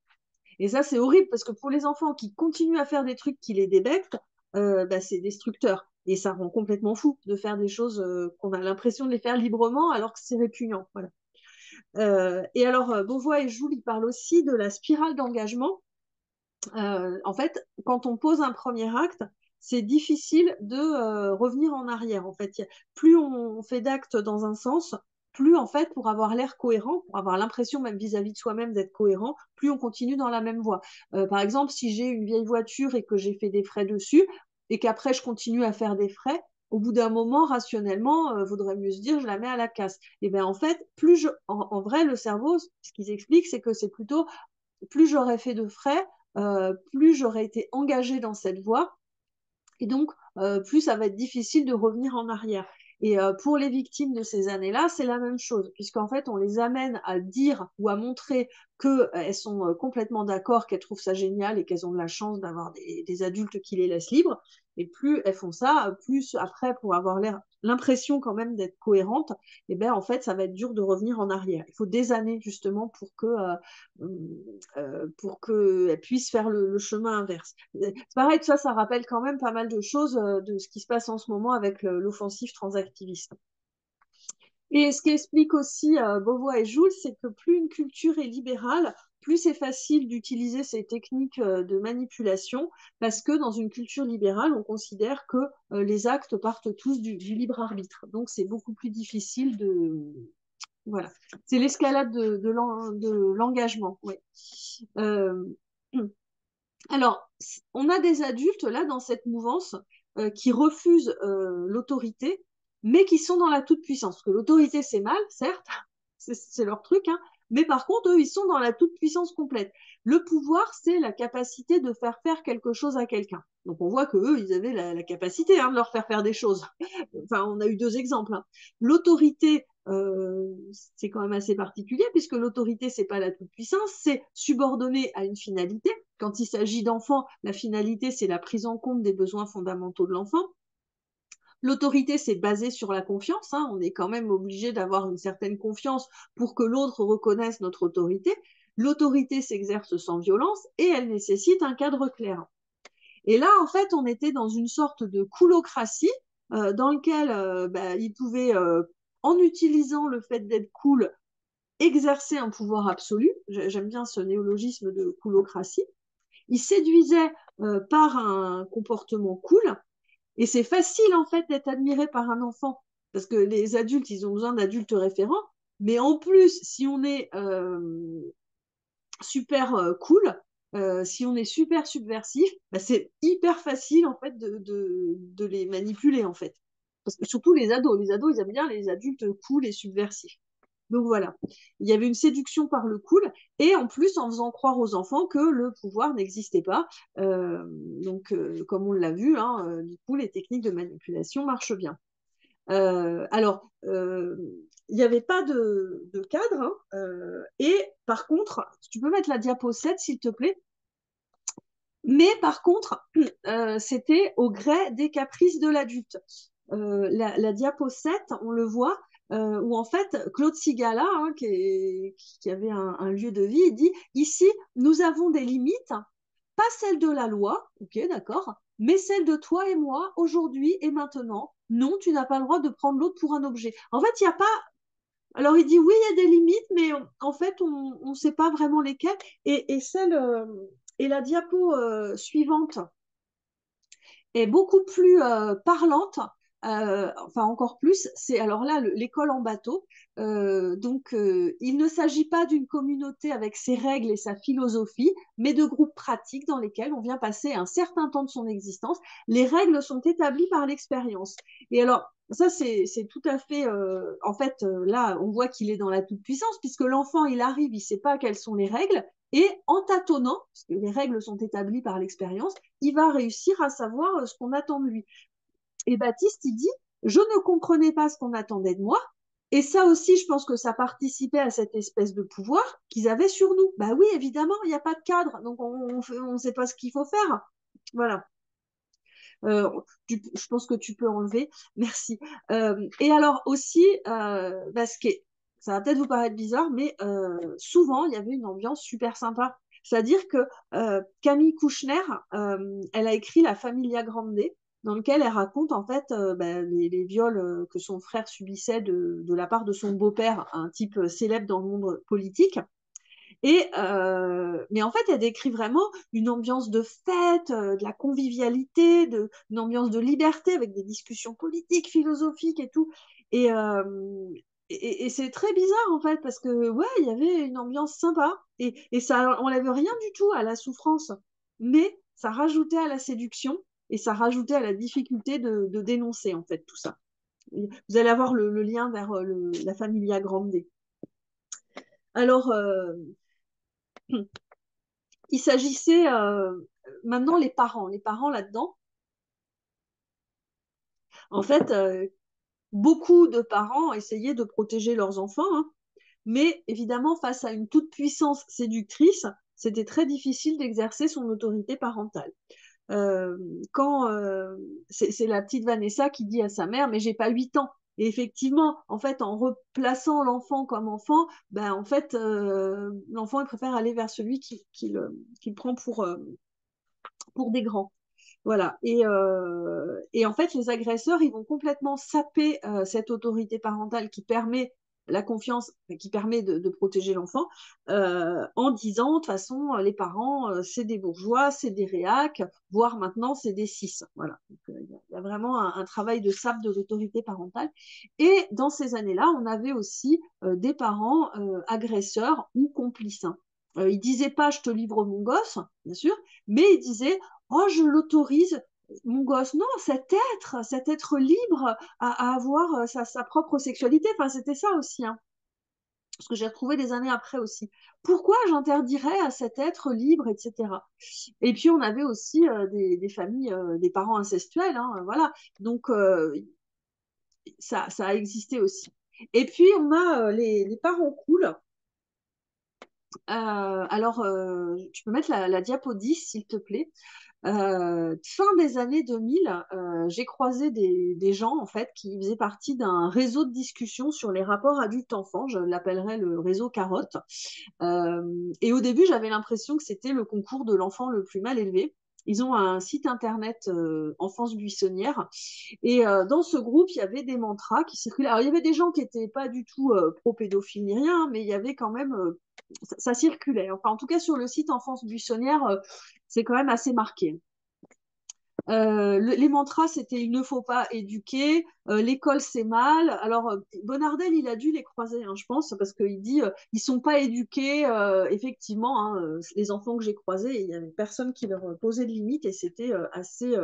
Et ça, c'est horrible parce que pour les enfants qui continuent à faire des trucs qui les débectent, c'est destructeur. Et ça rend complètement fou de faire des choses qu'on a l'impression de les faire librement alors que c'est répugnant. Voilà. Et alors, Beauvois et Joule, ils parlent aussi de la spirale d'engagement. En fait, quand on pose un premier acte, c'est difficile de revenir en arrière. En fait, plus on fait d'actes dans un sens, plus en fait, pour avoir l'air cohérent, pour avoir l'impression même vis-à-vis de soi-même d'être cohérent, plus on continue dans la même voie. Par exemple, si j'ai une vieille voiture et que j'ai fait des frais dessus, et qu'après je continue à faire des frais, au bout d'un moment, rationnellement, vaudrait mieux se dire je la mets à la casse. Et bien en fait, en vrai, le cerveau, ce qu'ils expliquent, c'est que c'est plutôt plus j'aurais fait de frais, plus j'aurais été engagée dans cette voie, et donc plus ça va être difficile de revenir en arrière. Et pour les victimes de ces années-là, c'est la même chose, puisqu'en fait, on les amène à dire ou à montrer qu'elles sont complètement d'accord, qu'elles trouvent ça génial et qu'elles ont de la chance d'avoir des adultes qui les laissent libres. Et plus elles font ça, plus après, pour avoir l'impression quand même d'être cohérente, et ben en fait, ça va être dur de revenir en arrière. Il faut des années justement pour qu'elles puissent faire le chemin inverse. C'est pareil, ça rappelle quand même pas mal de choses de ce qui se passe en ce moment avec l'offensive transactiviste. Et ce qui explique aussi Beauvois et Joule, c'est que plus une culture est libérale, plus c'est facile d'utiliser ces techniques de manipulation, parce que dans une culture libérale, on considère que les actes partent tous du libre arbitre. Donc c'est beaucoup plus difficile de... Voilà. C'est l'escalade de l'engagement. Ouais. Euh... Alors, on a des adultes là dans cette mouvance qui refusent l'autorité, mais qui sont dans la toute-puissance. Parce que l'autorité, c'est mal, certes, c'est leur truc, hein, mais par contre, eux, ils sont dans la toute-puissance complète. Le pouvoir, c'est la capacité de faire faire quelque chose à quelqu'un. Donc on voit que eux, ils avaient la capacité de leur faire faire des choses. Enfin, on a eu deux exemples. L'autorité, c'est quand même assez particulier puisque l'autorité, c'est pas la toute-puissance, c'est subordonné à une finalité. Quand il s'agit d'enfants, la finalité, c'est la prise en compte des besoins fondamentaux de l'enfant. L'autorité, c'est basé sur la confiance. On est quand même obligé d'avoir une certaine confiance pour que l'autre reconnaisse notre autorité. L'autorité s'exerce sans violence et elle nécessite un cadre clair. Et là, en fait, on était dans une sorte de coolocratie dans lequel il pouvait, en utilisant le fait d'être cool, exercer un pouvoir absolu. J'aime bien ce néologisme de coolocratie. Il séduisait par un comportement cool. Et c'est facile, en fait, d'être admiré par un enfant. Parce que les adultes, ils ont besoin d'adultes référents. Mais en plus, si on est super cool, si on est super subversif, c'est hyper facile, en fait, de les manipuler, en fait. Parce que surtout les ados. Les ados, ils aiment bien les adultes cool et subversifs. Donc voilà, il y avait une séduction par le cool, et en plus en faisant croire aux enfants que le pouvoir n'existait pas. Comme on l'a vu, du coup, les techniques de manipulation marchent bien. Il n'y avait pas de cadre, et par contre, tu peux mettre la diapo 7, s'il te plaît. Mais par contre, c'était au gré des caprices de l'adulte. La diapo 7, on le voit, où en fait, Claude Sigala, qui avait un lieu de vie, il dit, ici, nous avons des limites, pas celles de la loi, ok, d'accord, mais celles de toi et moi, aujourd'hui et maintenant. Non, tu n'as pas le droit de prendre l'autre pour un objet. En fait, il n'y a pas... Alors, il dit, oui, il y a des limites, mais en fait, on ne sait pas vraiment lesquelles. Et la diapo suivante, est beaucoup plus parlante, enfin encore plus, c'est alors là l'école en bateau. Il ne s'agit pas d'une communauté avec ses règles et sa philosophie, mais de groupes pratiques dans lesquels on vient passer un certain temps de son existence. Les règles sont établies par l'expérience. Et alors, ça, c'est tout à fait... en fait, là, on voit qu'il est dans la toute-puissance, puisque l'enfant, il arrive, il ne sait pas quelles sont les règles, et en tâtonnant, parce que les règles sont établies par l'expérience, il va réussir à savoir ce qu'on attend de lui. Et Baptiste, il dit, je ne comprenais pas ce qu'on attendait de moi. Et ça aussi, je pense que ça participait à cette espèce de pouvoir qu'ils avaient sur nous. Bah oui, évidemment, il n'y a pas de cadre, donc on ne sait pas ce qu'il faut faire. Voilà. Je pense que tu peux enlever. Merci. Et alors aussi, ça va peut-être vous paraître bizarre, mais souvent, il y avait une ambiance super sympa. C'est-à-dire que Camille Kouchner, elle a écrit La Familia Grande, dans lequel elle raconte en fait les viols que son frère subissait de la part de son beau-père, un type célèbre dans le monde politique. Mais en fait, elle décrit vraiment une ambiance de fête, de la convivialité, une ambiance de liberté avec des discussions politiques, philosophiques et tout. Et, euh, et c'est très bizarre en fait, parce que ouais, il y avait une ambiance sympa et ça enlève rien du tout à la souffrance, mais ça rajoutait à la séduction et ça rajoutait à la difficulté de dénoncer en fait tout ça. Vous allez avoir le lien vers la Familia Grande. Alors, il s'agissait maintenant les parents là-dedans. En fait, beaucoup de parents essayaient de protéger leurs enfants, mais évidemment, face à une toute-puissance séductrice, c'était très difficile d'exercer son autorité parentale. Euh, quand c'est la petite Vanessa qui dit à sa mère, mais j'ai pas 8 ans. Et effectivement, en fait, en replaçant l'enfant comme enfant, en fait, l'enfant il préfère aller vers celui qui le prend pour des grands. Voilà. Et en fait, les agresseurs, ils vont complètement saper cette autorité parentale qui permet la confiance, qui permet de protéger l'enfant, en disant, de toute façon, les parents, c'est des bourgeois, c'est des réacs, voire maintenant, c'est des cis. Voilà. Il y a vraiment un travail de sape de l'autorité parentale. Et dans ces années-là, on avait aussi des parents agresseurs ou complices. Ils ne disaient pas, je te livre mon gosse, bien sûr, mais ils disaient, oh, je l'autorise, mon gosse. Non, cet être libre à avoir sa propre sexualité. Enfin, c'était ça aussi. ce que j'ai retrouvé des années après aussi. Pourquoi j'interdirais à cet être libre, etc. Et puis on avait aussi des familles, des parents incestuels, hein, voilà. Donc ça a existé aussi. Et puis on a les parents cool. Alors, tu peux mettre la diapo 10, s'il te plaît. Fin des années 2000, j'ai croisé des gens en fait qui faisaient partie d'un réseau de discussion sur les rapports adultes-enfants. Je l'appellerais le réseau Carotte. Et au début, j'avais l'impression que c'était le concours de l'enfant le plus mal élevé. Ils ont un site internet Enfance Buissonnière. Et dans ce groupe, il y avait des mantras qui circulaient. Alors, il y avait des gens qui n'étaient pas du tout pro-pédophile ni rien, hein, mais il y avait quand même. Ça circulait. Enfin, en tout cas, sur le site Enfance Buissonnière, c'est quand même assez marqué. Les mantras, c'était il ne faut pas éduquer, l'école c'est mal. Alors Bonardel, il a dû les croiser, hein, je pense, parce qu'il dit ils sont pas éduqués. Effectivement, hein, les enfants que j'ai croisés, il y avait personne qui leur posait de limites et c'était assez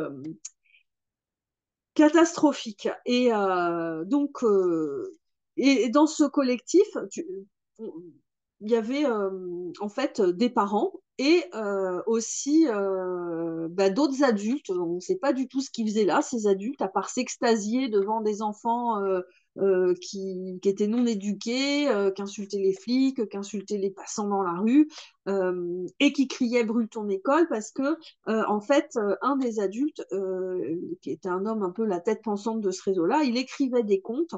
catastrophique. Et donc, et dans ce collectif, il y avait en fait des parents et aussi bah, d'autres adultes. On ne sait pas du tout ce qu'ils faisaient là, ces adultes, à part s'extasier devant des enfants qui étaient non éduqués, qui insultaient les flics, qui insultaient les passants dans la rue et qui criaient brûle ton école parce que en fait, un des adultes, qui était un homme un peu la tête pensante de ce réseau-là, il écrivait des contes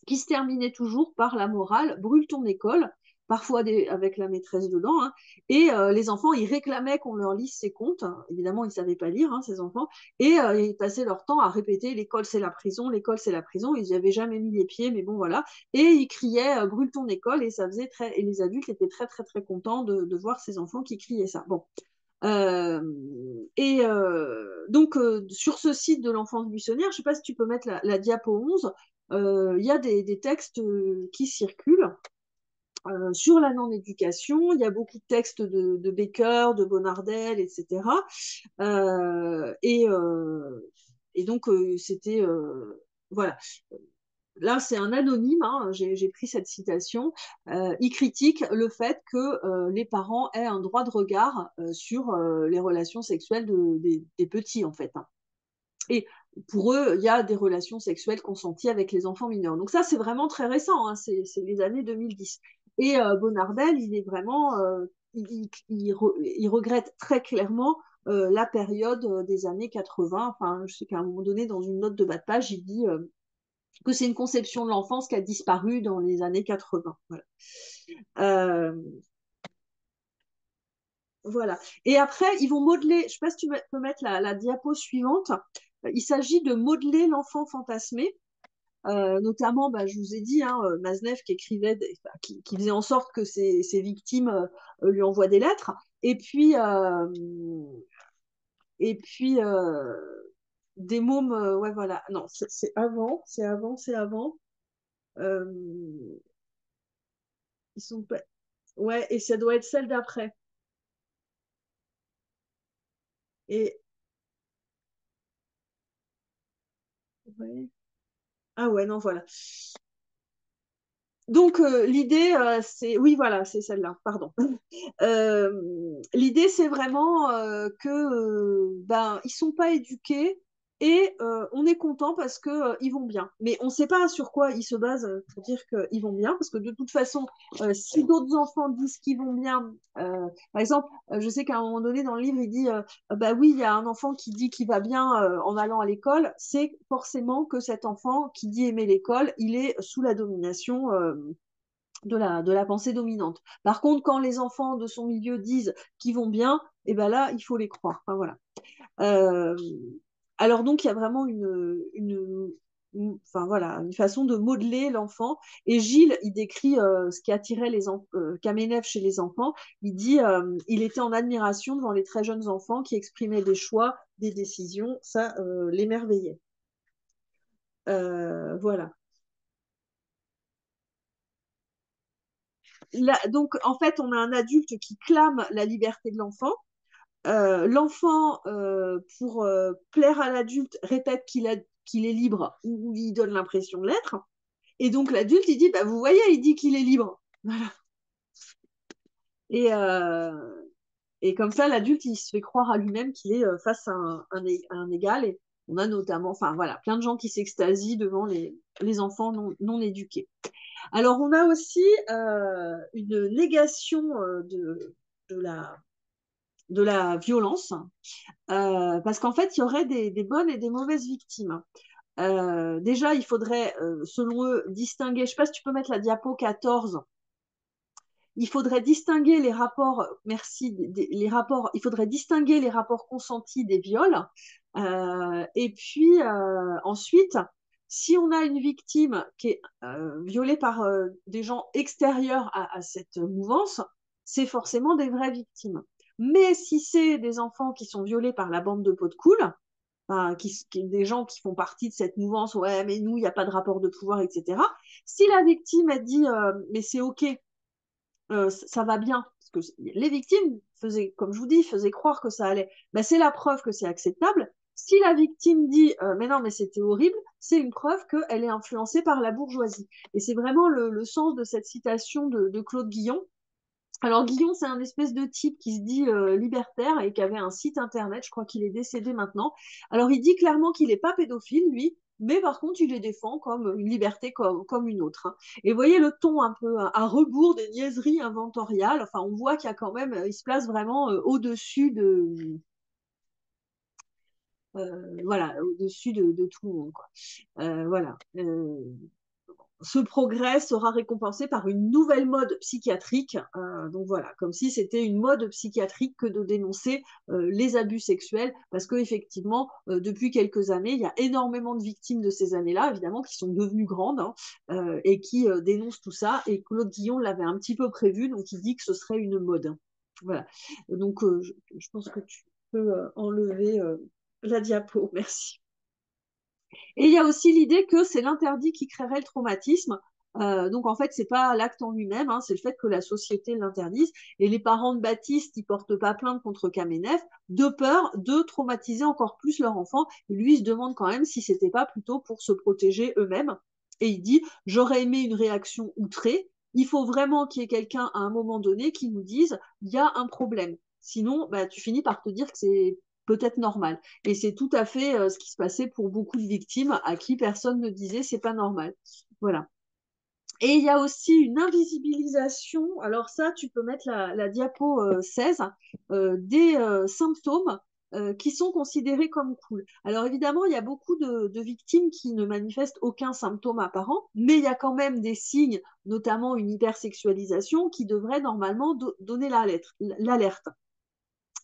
qui se terminaient toujours par la morale, brûle ton école, parfois avec la maîtresse dedans, hein, et les enfants, ils réclamaient qu'on leur lise ces contes. Évidemment, ils ne savaient pas lire, hein, ces enfants, et ils passaient leur temps à répéter l'école c'est la prison, l'école c'est la prison. Ils n'y avaient jamais mis les pieds, mais bon voilà. Et ils criaient brûle ton école, et ça faisait très, et les adultes étaient très très très contents de voir ces enfants qui criaient ça. Bon. Euh, et donc, sur ce site de l'enfance buissonnière, je ne sais pas si tu peux mettre la diapo 11, il y a des textes qui circulent sur la non-éducation. Il y a beaucoup de textes de Baker, de Bonardel, etc. Et, et donc, c'était. Voilà. Là, c'est un anonyme, hein, j'ai pris cette citation. Il critique le fait que les parents aient un droit de regard sur les relations sexuelles des petits, en fait, hein. Et pour eux, il y a des relations sexuelles consenties avec les enfants mineurs. Donc ça, c'est vraiment très récent, hein, c'est les années 2010. Et Bonardel, il est vraiment, il regrette très clairement la période des années 80. Enfin, je sais qu'à un moment donné, dans une note de bas de page, il dit que c'est une conception de l'enfance qui a disparu dans les années 80. Voilà. Euh, voilà. Et après, ils vont modeler, je ne sais pas si tu peux mettre la diapo suivante, il s'agit de modeler l'enfant fantasmé. Notamment, bah, je vous ai dit, hein, Maznev qui écrivait, qui faisait en sorte que ses victimes lui envoient des lettres. Et puis des mômes, ouais, voilà. Non, c'est avant, c'est avant, c'est avant. Euh, ils sont pas. Ouais, et ça doit être celle d'après. Et ouais. Ah ouais, non, voilà. Donc l'idée, c'est oui, voilà, c'est celle-là. Pardon. L'idée, c'est vraiment que ben ils sont pas éduqués et on est content parce que ils vont bien. Mais on ne sait pas sur quoi ils se basent pour dire qu'ils vont bien, parce que de toute façon, si d'autres enfants disent qu'ils vont bien, par exemple, je sais qu'à un moment donné dans le livre, il dit bah oui, il y a un enfant qui dit qu'il va bien en allant à l'école, c'est forcément que cet enfant qui dit aimer l'école, il est sous la domination de la pensée dominante. Par contre, quand les enfants de son milieu disent qu'ils vont bien, et ben là, il faut les croire. Enfin, voilà. Euh, alors donc, il y a vraiment enfin, voilà, une façon de modeler l'enfant. Et Gilles, il décrit ce qui attirait Kamenev chez les enfants. Il dit il était en admiration devant les très jeunes enfants qui exprimaient des choix, des décisions. Ça l'émerveillait. Voilà. Là, donc, en fait, on a un adulte qui clame la liberté de l'enfant. L'enfant, pour plaire à l'adulte, répète qu'il est libre ou il donne l'impression de l'être. Et donc l'adulte, il dit, bah, vous voyez, il dit qu'il est libre. Voilà. Et, euh, et comme ça, l'adulte, il se fait croire à lui-même qu'il est face à un égal. Et on a notamment, enfin voilà, plein de gens qui s'extasient devant les enfants non éduqués. Alors, on a aussi une négation de la, de la violence, parce qu'en fait, il y aurait des bonnes et des mauvaises victimes. Déjà, il faudrait, selon eux, distinguer, je ne sais pas si tu peux mettre la diapo 14, il faudrait distinguer les rapports, merci, les rapports, il faudrait distinguer les rapports consentis des viols. Et puis ensuite, si on a une victime qui est violée par des gens extérieurs à cette mouvance, c'est forcément des vraies victimes. Mais si c'est des enfants qui sont violés par la bande de pots de cool, enfin, des gens qui font partie de cette mouvance, ouais, mais nous, il n'y a pas de rapport de pouvoir, etc. Si la victime a dit, mais c'est OK, ça va bien, parce que les victimes faisaient, comme je vous dis, faisaient croire que ça allait. Ben, c'est la preuve que c'est acceptable. Si la victime dit mais non, mais c'était horrible, c'est une preuve qu'elle est influencée par la bourgeoisie. Et c'est vraiment le sens de cette citation de Claude Guillon. Alors Guillon, c'est un espèce de type qui se dit libertaire et qui avait un site internet, je crois qu'il est décédé maintenant. Alors il dit clairement qu'il n'est pas pédophile, lui, mais par contre il les défend comme une liberté comme une autre, hein. Et vous voyez le ton un peu à rebours des niaiseries inventoriales, enfin on voit qu'il y a quand même, il se place vraiment au-dessus voilà, au-dessus de tout le monde, quoi. Voilà. Ce progrès sera récompensé par une nouvelle mode psychiatrique. Donc voilà, comme si c'était une mode psychiatrique que de dénoncer les abus sexuels, parce qu'effectivement, depuis quelques années, il y a énormément de victimes de ces années-là, évidemment, qui sont devenues grandes, hein, et qui dénoncent tout ça. Et Claude Guillon l'avait un petit peu prévu, donc il dit que ce serait une mode. Voilà. Donc je pense que tu peux enlever la diapo. Merci. Et il y a aussi l'idée que c'est l'interdit qui créerait le traumatisme. Donc en fait, c'est pas l'acte en lui-même, hein, c'est le fait que la société l'interdise. Et les parents de Baptiste, ils portent pas plainte contre Kamenev de peur de traumatiser encore plus leur enfant. Et lui, il se demande quand même si c'était pas plutôt pour se protéger eux-mêmes. Et il dit, j'aurais aimé une réaction outrée. Il faut vraiment qu'il y ait quelqu'un à un moment donné qui nous dise, il y a un problème. Sinon, bah, tu finis par te dire que c'est peut-être normal. Et c'est tout à fait ce qui se passait pour beaucoup de victimes à qui personne ne disait c'est pas normal. Voilà. Et il y a aussi une invisibilisation, alors ça, tu peux mettre la diapo 16, des symptômes qui sont considérés comme cool. Alors évidemment, il y a beaucoup de victimes qui ne manifestent aucun symptôme apparent, mais il y a quand même des signes, notamment une hypersexualisation, qui devraient normalement donner l'alerte.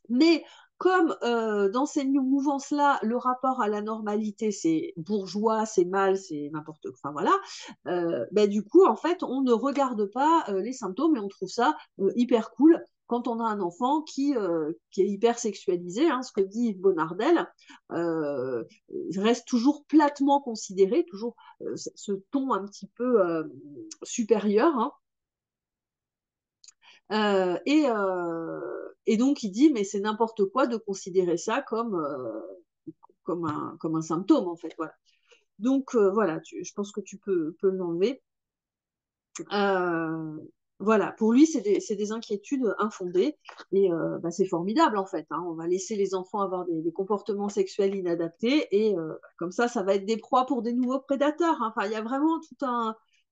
Mais comme dans ces mouvances-là, le rapport à la normalité, c'est bourgeois, c'est mal, c'est n'importe quoi, enfin voilà, ben, du coup, en fait, on ne regarde pas les symptômes et on trouve ça hyper cool quand on a un enfant qui est hyper sexualisé, hein, ce que dit Yves Bonnardel, reste toujours platement considéré, toujours ce ton un petit peu supérieur, hein. Et donc, il dit, mais c'est n'importe quoi de considérer ça comme un symptôme, en fait. Voilà. Donc, voilà, je pense que tu peux l'enlever. Euh, voilà, pour lui, c'est des inquiétudes infondées et bah, c'est formidable, en fait, hein. On va laisser les enfants avoir des comportements sexuels inadaptés et comme ça va être des proies pour des nouveaux prédateurs, hein. Enfin, il y a vraiment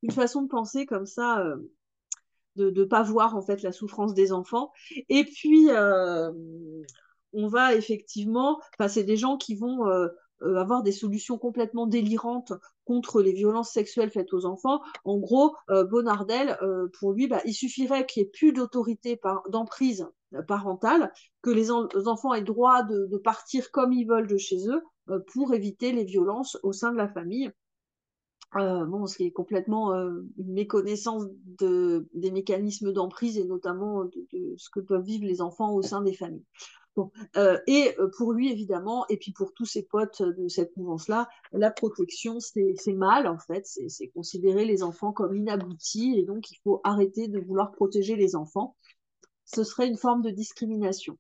une façon de penser comme ça. De ne pas voir en fait la souffrance des enfants. Et puis, on va effectivement, enfin, c'est des gens qui vont avoir des solutions complètement délirantes contre les violences sexuelles faites aux enfants. En gros, Bonnardel, pour lui, bah, il suffirait qu'il n'y ait plus d'autorité d'emprise parentale, que les enfants aient droit de partir comme ils veulent de chez eux pour éviter les violences au sein de la famille. Bon, ce qui est complètement une méconnaissance des mécanismes d'emprise et notamment de ce que peuvent vivre les enfants au sein des familles. Bon, et pour lui, évidemment, et puis pour tous ses potes de cette mouvance-là, la protection, c'est mal, en fait. C'est considérer les enfants comme inaboutis et donc il faut arrêter de vouloir protéger les enfants. Ce serait une forme de discrimination.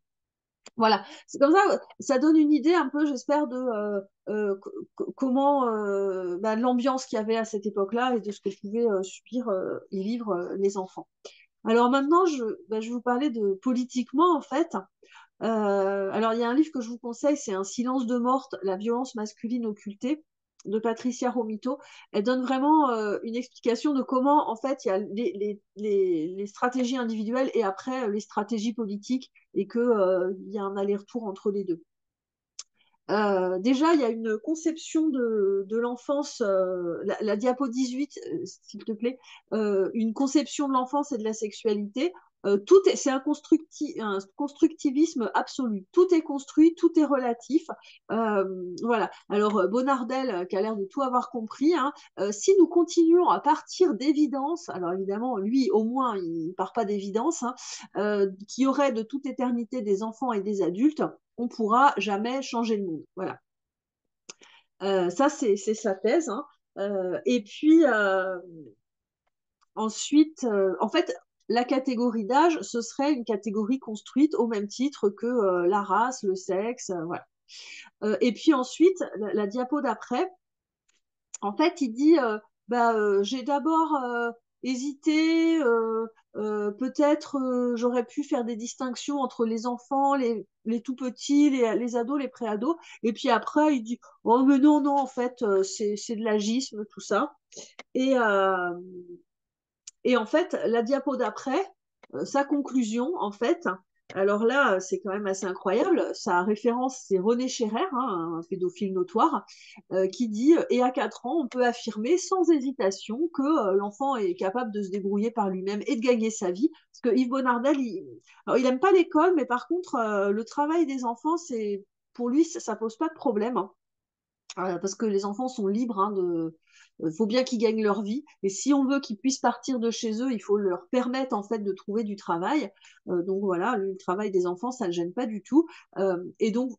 Voilà, c'est comme ça donne une idée un peu, j'espère, de comment bah, de l'ambiance qu'il y avait à cette époque-là et de ce que pouvaient subir et vivre les enfants. Alors maintenant, bah, je vais vous parler de politiquement, en fait. Alors, il y a un livre que je vous conseille, c'est Un silence de morte, la violence masculine occultée de Patricia Romito. Elle donne vraiment une explication de comment, en fait, il y a les stratégies individuelles et après les stratégies politiques et qu'il y a un aller-retour entre les deux. Déjà, il y a une conception de l'enfance, la diapo 18, s'il te plaît, une conception de l'enfance et de la sexualité. C'est un constructivisme absolu. Tout est construit, tout est relatif. Voilà. Alors, Bonardel, qui a l'air de tout avoir compris, hein, si nous continuons à partir d'évidence, alors évidemment, lui, au moins, il ne part pas d'évidence, hein, qu'il y aurait de toute éternité des enfants et des adultes, on ne pourra jamais changer le monde. Voilà. Ça, c'est sa thèse, hein. Et puis, ensuite, en fait, la catégorie d'âge, ce serait une catégorie construite au même titre que la race, le sexe, voilà. Et puis ensuite, la diapo d'après, en fait, il dit bah, j'ai d'abord hésité, peut-être j'aurais pu faire des distinctions entre les enfants, les tout petits, les ados, les pré-ados. Et puis après, il dit oh, mais non, non, en fait, c'est de l'agisme, tout ça. Et, euh, et en fait, la diapo d'après, sa conclusion, en fait, alors là, c'est quand même assez incroyable. Sa référence, c'est René Scherrer, hein, un pédophile notoire, qui dit et à 4 ans, on peut affirmer sans hésitation que l'enfant est capable de se débrouiller par lui-même et de gagner sa vie. Parce que Yves Bonardel, il aime pas l'école, mais par contre, le travail des enfants, c'est pour lui, ça pose pas de problème, hein. Parce que les enfants sont libres, hein, faut bien qu'ils gagnent leur vie. Et si on veut qu'ils puissent partir de chez eux, il faut leur permettre en fait de trouver du travail. Donc voilà, le travail des enfants, ça ne le gêne pas du tout. Et donc,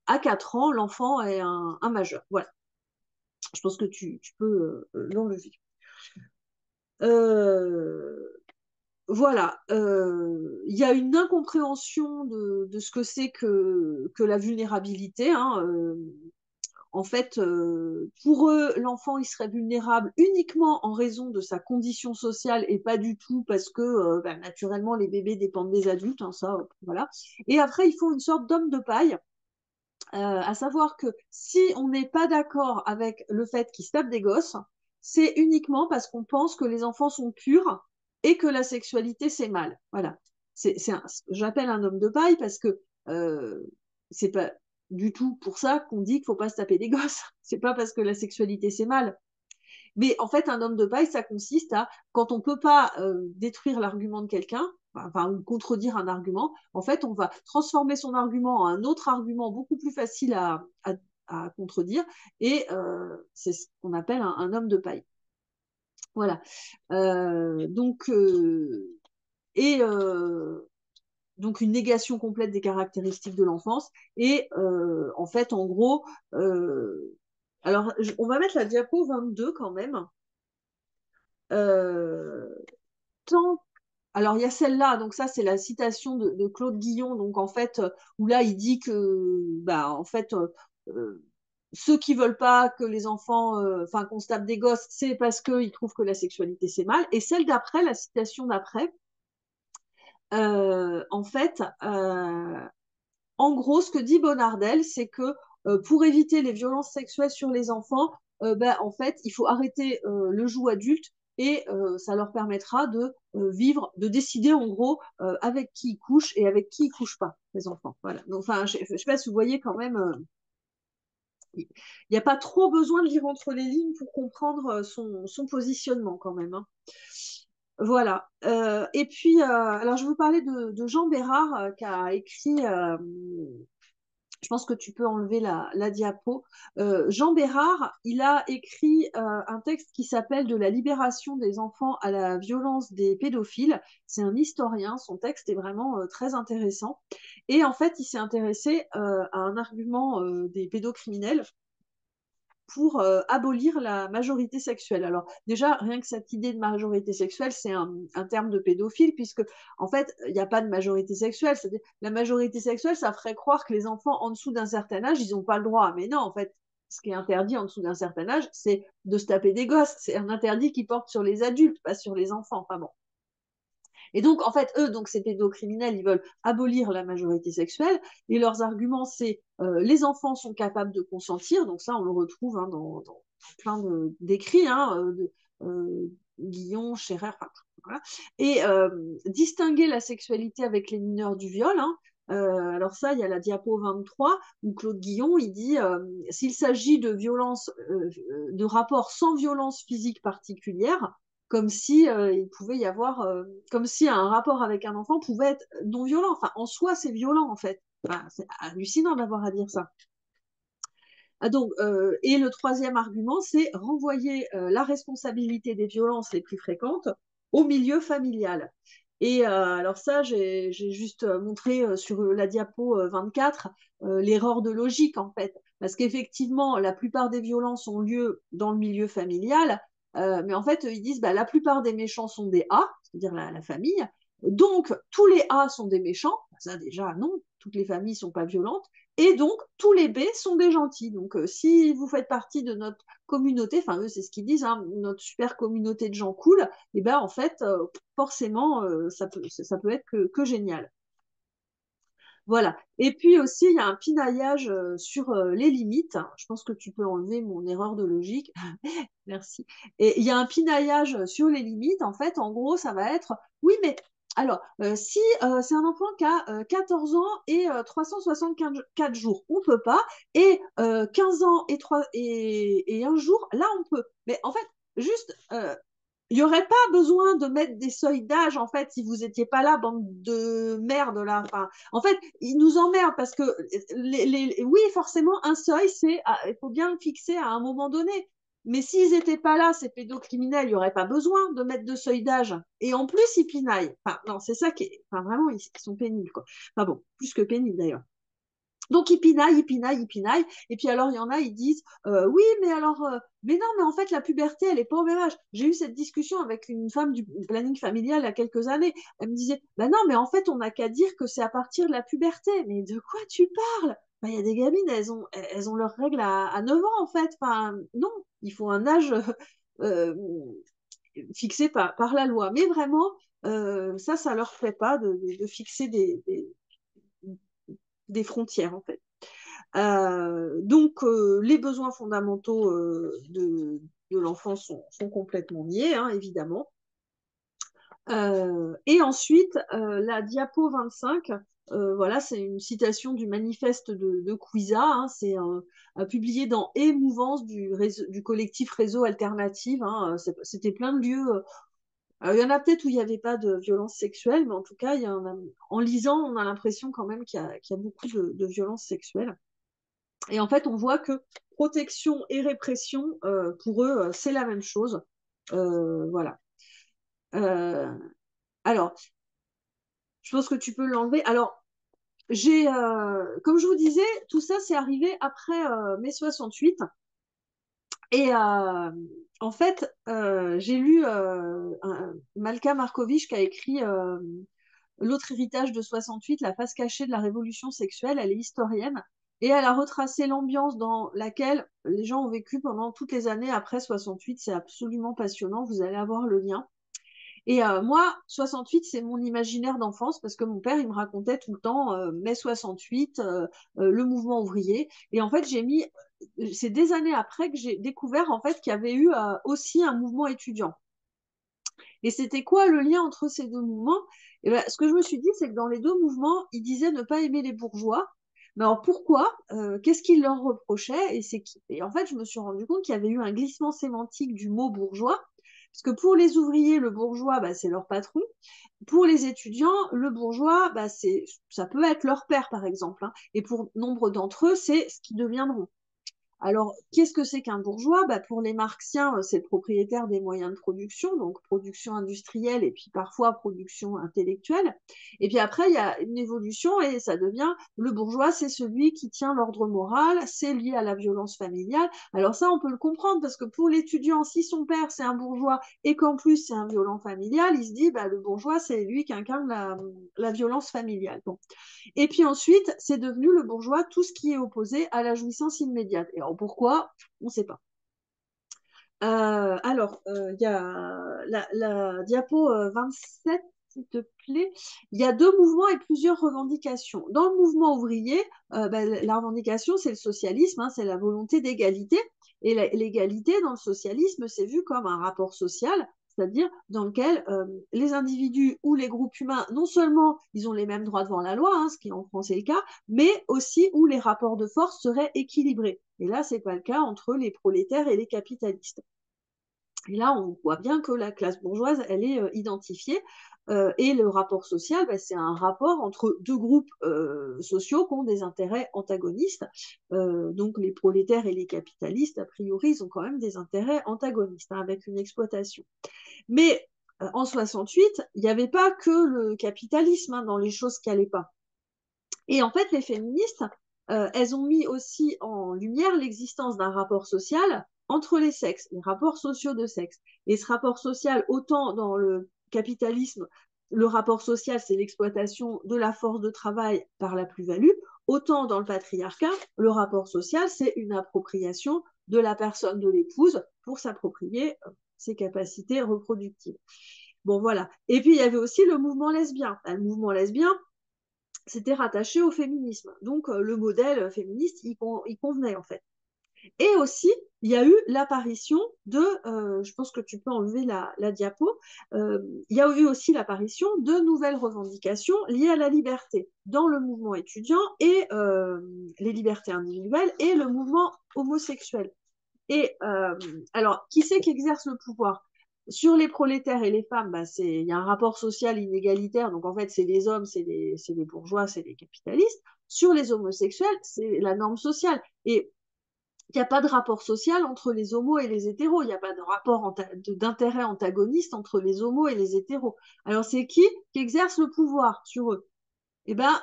à 4 ans, l'enfant est un majeur. Voilà, je pense que tu peux l'enlever. Euh, voilà, il y a une incompréhension de ce que c'est que la vulnérabilité, hein. En fait, pour eux, l'enfant, il serait vulnérable uniquement en raison de sa condition sociale et pas du tout parce que, bah, naturellement, les bébés dépendent des adultes, hein, ça, voilà. Et après, ils font une sorte d'homme de paille, à savoir que si on n'est pas d'accord avec le fait qu'ils se tapent des gosses, c'est uniquement parce qu'on pense que les enfants sont purs et que la sexualité, c'est mal. Voilà. J'appelle un homme de paille parce que c'est pas du tout pour ça qu'on dit qu'il faut pas se taper des gosses. C'est pas parce que la sexualité, c'est mal. Mais en fait, un homme de paille, ça consiste à, quand on ne peut pas détruire l'argument de quelqu'un, enfin, ou contredire un argument, en fait, on va transformer son argument en un autre argument beaucoup plus facile à contredire, et c'est ce qu'on appelle un homme de paille. Voilà. Donc, et donc une négation complète des caractéristiques de l'enfance. Et en fait, en gros, alors on va mettre la diapo 22 quand même. Euh, tant... Alors, il y a celle-là, donc ça, c'est la citation de Claude Guillon, donc en fait, où là, il dit que, bah, en fait, ceux qui veulent pas que les enfants, enfin, qu'on se tape des gosses, c'est parce qu'ils trouvent que la sexualité, c'est mal. Et celle d'après, la citation d'après, en fait, en gros, ce que dit Bonardel, c'est que pour éviter les violences sexuelles sur les enfants, ben, en fait, il faut arrêter le joug adulte et ça leur permettra de vivre, de décider en gros avec qui ils couchent et avec qui ils couchent pas, les enfants. Voilà. Donc, enfin, je sais pas si vous voyez quand même, il n'y a pas trop besoin de lire entre les lignes pour comprendre son positionnement quand même, hein. Voilà. Et puis, alors je vais vous parler de Jean Bérard qui a écrit je pense que tu peux enlever la diapo. Jean Bérard, il a écrit un texte qui s'appelle De la libération des enfants à la violence des pédophiles. C'est un historien, son texte est vraiment très intéressant. Et en fait, il s'est intéressé à un argument des pédocriminels pour abolir la majorité sexuelle. Alors déjà, rien que cette idée de majorité sexuelle, c'est un terme de pédophile, puisque en fait, il n'y a pas de majorité sexuelle. C'est-à-dire, la majorité sexuelle, ça ferait croire que les enfants en dessous d'un certain âge, ils n'ont pas le droit. Mais non, en fait, ce qui est interdit en dessous d'un certain âge, c'est de se taper des gosses. C'est un interdit qui porte sur les adultes, pas sur les enfants. Enfin bon. Et donc, en fait, eux, donc ces pédocriminels, ils veulent abolir la majorité sexuelle. Et leurs arguments, c'est les enfants sont capables de consentir. Donc ça, on le retrouve dans plein d'écrits, Guillon, Scherer, enfin, voilà. Et distinguer la sexualité avec les mineurs du viol. Alors ça, il y a la diapo 23 où Claude Guillon, il dit s'il s'agit de violence, de rapports sans violence physique particulière, comme si il pouvait y avoir, comme si un rapport avec un enfant pouvait être non violent. Enfin, en soi, c'est violent en fait. Enfin, c'est hallucinant d'avoir à dire ça. Donc, et le troisième argument, c'est renvoyer la responsabilité des violences les plus fréquentes au milieu familial. Et alors ça, j'ai juste montré sur la diapo 24 l'erreur de logique en fait. Parce qu'effectivement, la plupart des violences ont lieu dans le milieu familial, mais en fait, ils disent bah, la plupart des méchants sont des A, c'est-à-dire la famille. Donc, tous les A sont des méchants. Ça déjà, non, toutes les familles ne sont pas violentes. Et donc, tous les B sont des gentils. Donc, si vous faites partie de notre communauté, enfin, eux, c'est ce qu'ils disent, notre super communauté de gens cool, et ben en fait, forcément, ça peut être que génial. Voilà. Et puis aussi, il y a un pinaillage sur les limites. Je pense que tu peux enlever mon erreur de logique. Merci. Et il y a un pinaillage sur les limites. En fait, en gros, ça va être, oui, mais alors, si c'est un enfant qui a 14 ans et 364 jours, on peut pas. Et 15 ans et un jour, là, on peut. Mais en fait, juste, il n'y aurait pas besoin de mettre des seuils d'âge, en fait, si vous n'étiez pas là, bande de merde, là. Enfin, en fait, ils nous emmerdent parce que, oui, forcément, un seuil, il faut bien le fixer à un moment donné. Mais s'ils n'étaient pas là, ces pédocriminels, il n'y aurait pas besoin de mettre de seuil d'âge. Et en plus, ils pinaillent. Enfin, non, c'est ça qui est. Enfin, vraiment, ils sont pénibles, quoi. Enfin bon, plus que pénibles, d'ailleurs. Donc ils pinaillent, ils pinaillent, ils pinaillent. Et puis alors il y en a, ils disent oui, mais alors, mais non, mais en fait la puberté, elle est pas au même âge. J'ai eu cette discussion avec une femme du planning familial il y a quelques années. Elle me disait, ben non, mais en fait on n'a qu'à dire que c'est à partir de la puberté. Mais de quoi tu parles? Ben, il y a des gamines, elles ont leurs règles à 9 ans en fait. Enfin non, il faut un âge euh, fixé par la loi. Mais vraiment, ça leur fait pas de fixer des frontières en fait. Donc, les besoins fondamentaux de l'enfant sont complètement niés, évidemment. Et ensuite, la diapo 25, voilà, c'est une citation du manifeste de Cuisa, c'est publié dans Émouvance du collectif Réseau Alternative. C'était plein de lieux. Il y en a peut-être où il n'y avait pas de violence sexuelle, mais en tout cas, en lisant, on a l'impression quand même qu'il y a beaucoup de violences sexuelles. Et en fait, on voit que protection et répression, pour eux, c'est la même chose. Voilà. Euh, alors, je pense que tu peux l'enlever. Alors, comme je vous disais, tout ça, c'est arrivé après mai 68. Et en fait, j'ai lu Malka Markovitch qui a écrit L'autre héritage de 68, la face cachée de la révolution sexuelle. Elle est historienne et elle a retracé l'ambiance dans laquelle les gens ont vécu pendant toutes les années après 68. C'est absolument passionnant, vous allez avoir le lien. Et moi, 68, c'est mon imaginaire d'enfance parce que mon père, il me racontait tout le temps mai 68, le mouvement ouvrier. Et en fait, c'est des années après que j'ai découvert en fait qu'il y avait eu aussi un mouvement étudiant. Et c'était quoi le lien entre ces deux mouvements? Et ben, ce que je me suis dit, c'est que dans les deux mouvements, ils disaient ne pas aimer les bourgeois. Mais alors pourquoi? Qu'est-ce qu'ils leur reprochaient? Et en fait, je me suis rendu compte qu'il y avait eu un glissement sémantique du mot bourgeois. Parce que pour les ouvriers, le bourgeois, bah, c'est leur patron. Pour les étudiants, le bourgeois, bah, ça peut être leur père, par exemple. Et pour nombre d'entre eux, c'est ce qu'ils deviendront. Alors, qu'est-ce que c'est qu'un bourgeois? Bah, pour les marxiens, c'est le propriétaire des moyens de production, donc production industrielle et puis parfois production intellectuelle. Et puis après, il y a une évolution et ça devient le bourgeois, c'est celui qui tient l'ordre moral, c'est lié à la violence familiale. Alors ça, on peut le comprendre parce que pour l'étudiant, si son père c'est un bourgeois et qu'en plus c'est un violent familial, il se dit bah, le bourgeois, c'est lui qui incarne la violence familiale. Bon. Et puis ensuite, c'est devenu le bourgeois tout ce qui est opposé à la jouissance immédiate. Et alors pourquoi? On ne sait pas. Il y a la diapo 27, s'il te plaît. Il y a deux mouvements et plusieurs revendications. Dans le mouvement ouvrier, la revendication, c'est le socialisme, hein, c'est la volonté d'égalité. Et l'égalité dans le socialisme, c'est vu comme un rapport social, c'est-à-dire dans lequel les individus ou les groupes humains, non seulement ils ont les mêmes droits devant la loi, hein, ce qui en France est le cas, mais aussi où les rapports de force seraient équilibrés. Et là, ce n'est pas le cas entre les prolétaires et les capitalistes. Et là, on voit bien que la classe bourgeoise, elle est identifiée. Et le rapport social, bah, c'est un rapport entre deux groupes sociaux qui ont des intérêts antagonistes. Donc les prolétaires et les capitalistes, a priori, ils ont quand même des intérêts antagonistes, hein, avec une exploitation. Mais en 68, il n'y avait pas que le capitalisme, hein, dans les choses qui n'allaient pas. Et en fait, les féministes, elles ont mis aussi en lumière l'existence d'un rapport social entre les sexes, les rapports sociaux de sexe. Et ce rapport social, autant dans le capitalisme, le rapport social, c'est l'exploitation de la force de travail par la plus-value, autant dans le patriarcat, le rapport social, c'est une appropriation de la personne de l'épouse pour s'approprier ses capacités reproductives. Bon, voilà. Et puis, il y avait aussi le mouvement lesbien. Le mouvement lesbien, c'était rattaché au féminisme. Donc, le modèle féministe, il convenait en fait. Et aussi, il y a eu l'apparition de, je pense que tu peux enlever la diapo, il y a eu aussi l'apparition de nouvelles revendications liées à la liberté dans le mouvement étudiant et les libertés individuelles et le mouvement homosexuel. Et alors, qui c'est qui exerce le pouvoir? Sur les prolétaires et les femmes, bah, il y a un rapport social inégalitaire, donc en fait, c'est les hommes, c'est les bourgeois, c'est les capitalistes. Sur les homosexuels, c'est la norme sociale. Et il n'y a pas de rapport social entre les homos et les hétéros. Il n'y a pas de rapport d'intérêt antagoniste entre les homos et les hétéros. Alors, c'est qui exerce le pouvoir sur eux? Eh ben,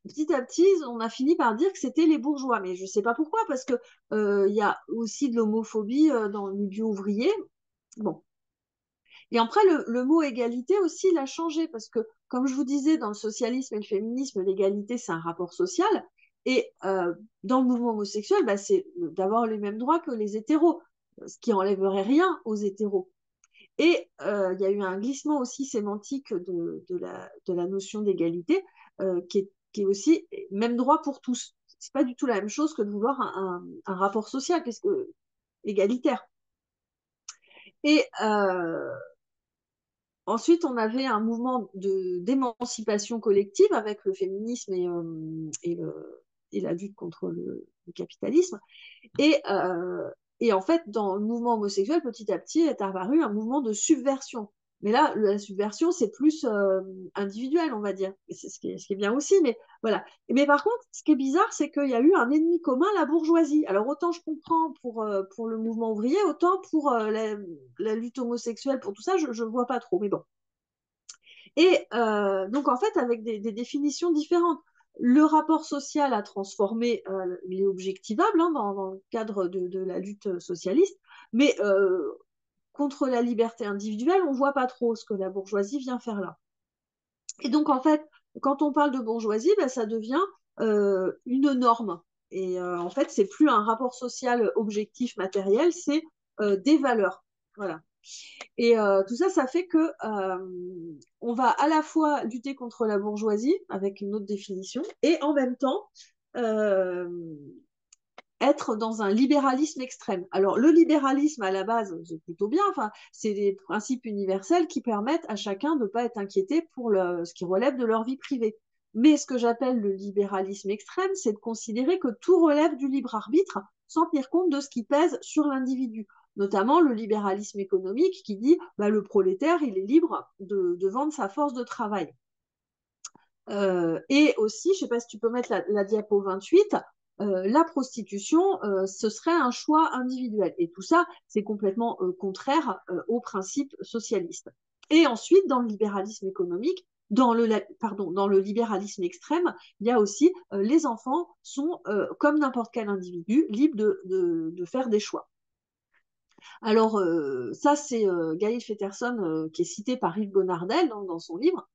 petit à petit, on a fini par dire que c'était les bourgeois. Mais je ne sais pas pourquoi, parce que il y a aussi de l'homophobie dans le milieu ouvrier. Bon. Et après, le mot égalité aussi, il a changé, parce que, comme je vous disais, dans le socialisme et le féminisme, l'égalité, c'est un rapport social. Et dans le mouvement homosexuel, bah, c'est d'avoir les mêmes droits que les hétéros, ce qui enlèverait rien aux hétéros. Et il y a eu un glissement aussi sémantique de la notion d'égalité, qui est aussi même droit pour tous. C'est pas du tout la même chose que de vouloir un rapport social, puisque égalitaire. Et ensuite, on avait un mouvement d'émancipation collective avec le féminisme et la lutte contre le capitalisme. Et, en fait, dans le mouvement homosexuel, petit à petit, est apparu un mouvement de subversion. Mais là, la subversion, c'est plus individuel, on va dire. Et c'est ce qui est bien aussi, mais voilà. Mais par contre, ce qui est bizarre, c'est qu'il y a eu un ennemi commun, la bourgeoisie. Alors, autant je comprends pour le mouvement ouvrier, autant pour la lutte homosexuelle, pour tout ça, je ne vois pas trop. Mais bon. Et donc, en fait, avec des définitions différentes. Le rapport social a transformé, il est objectivable, hein, dans le cadre de la lutte socialiste, mais contre la liberté individuelle, on ne voit pas trop ce que la bourgeoisie vient faire là. Et donc, en fait, quand on parle de bourgeoisie, ben, ça devient une norme. Et en fait, c'est plus un rapport social objectif matériel, c'est des valeurs. Voilà. Et tout ça, ça fait que on va à la fois lutter contre la bourgeoisie avec une autre définition et en même temps euh, être dans un libéralisme extrême. Alors le libéralisme à la base, c'est plutôt bien. Enfin, c'est des principes universels qui permettent à chacun de ne pas être inquiété pour ce qui relève de leur vie privée. Mais ce que j'appelle le libéralisme extrême, c'est de considérer que tout relève du libre arbitre sans tenir compte de ce qui pèse sur l'individu. Notamment le libéralisme économique qui dit bah, le prolétaire, il est libre de vendre sa force de travail. Et aussi, je ne sais pas si tu peux mettre la diapo 28, la prostitution, ce serait un choix individuel. Et tout ça, c'est complètement contraire aux principes socialistes. Et ensuite, dans le libéralisme économique, dans le libéralisme extrême, il y a aussi les enfants sont, comme n'importe quel individu, libres de faire des choix. Alors, ça, c'est Gail Feterson qui est cité par Yves Gonardel dans son livre.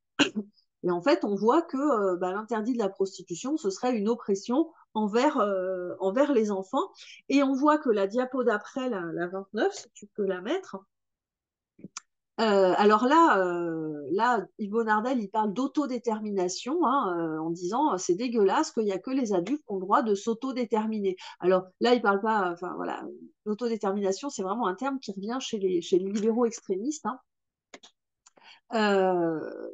Et en fait, on voit que l'interdit de la prostitution, ce serait une oppression envers les enfants. Et on voit que la diapo d'après, la 29, si tu peux la mettre, alors là, Yves Gonardel, il parle d'autodétermination, hein, en disant c'est dégueulasse qu'il n'y a que les adultes qui ont le droit de s'autodéterminer. Alors là, il parle pas, enfin voilà, l'autodétermination, c'est vraiment un terme qui revient chez les libéraux extrémistes. Hein. Euh,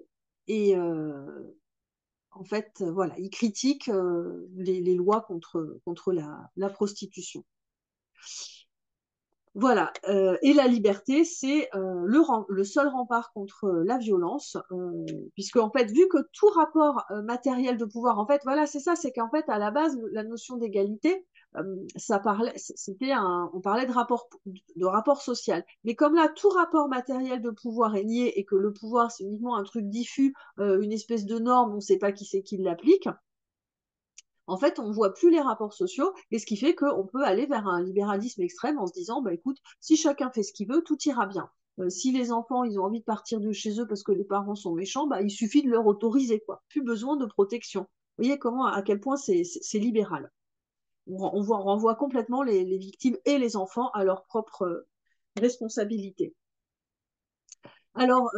et en fait, voilà, il critique les lois contre la prostitution. Voilà, et la liberté, c'est le seul rempart contre la violence, puisque en fait, vu que tout rapport matériel de pouvoir, en fait, voilà, c'est ça, c'est qu'en fait, à la base, la notion d'égalité, on parlait de rapport social. Mais comme là, tout rapport matériel de pouvoir est nié et que le pouvoir, c'est uniquement un truc diffus, une espèce de norme, on ne sait pas qui c'est qui l'applique. En fait, on ne voit plus les rapports sociaux, et ce qui fait qu'on peut aller vers un libéralisme extrême en se disant, bah écoute, si chacun fait ce qu'il veut, tout ira bien. Si les enfants, ils ont envie de partir de chez eux parce que les parents sont méchants, bah, il suffit de leur autoriser, quoi. Plus besoin de protection. Vous voyez à quel point c'est libéral. On renvoie complètement les victimes et les enfants à leur propre responsabilité. Alors,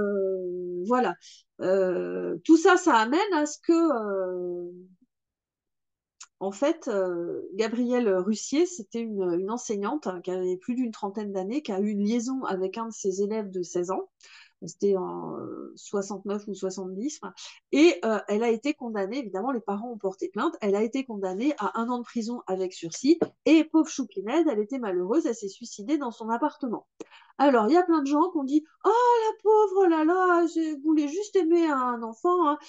voilà. Tout ça, ça amène à ce que en fait, Gabrielle Russier, c'était une enseignante qui avait plus d'une trentaine d'années, qui a eu une liaison avec un de ses élèves de 16 ans. C'était en 69 ou 70. Et elle a été condamnée, évidemment, les parents ont porté plainte. Elle a été condamnée à 1 an de prison avec sursis. Et pauvre choupinette, elle était malheureuse, elle s'est suicidée dans son appartement. Alors, il y a plein de gens qui ont dit « Oh, la pauvre, oh là là, je voulais juste aimer un enfant. Hein.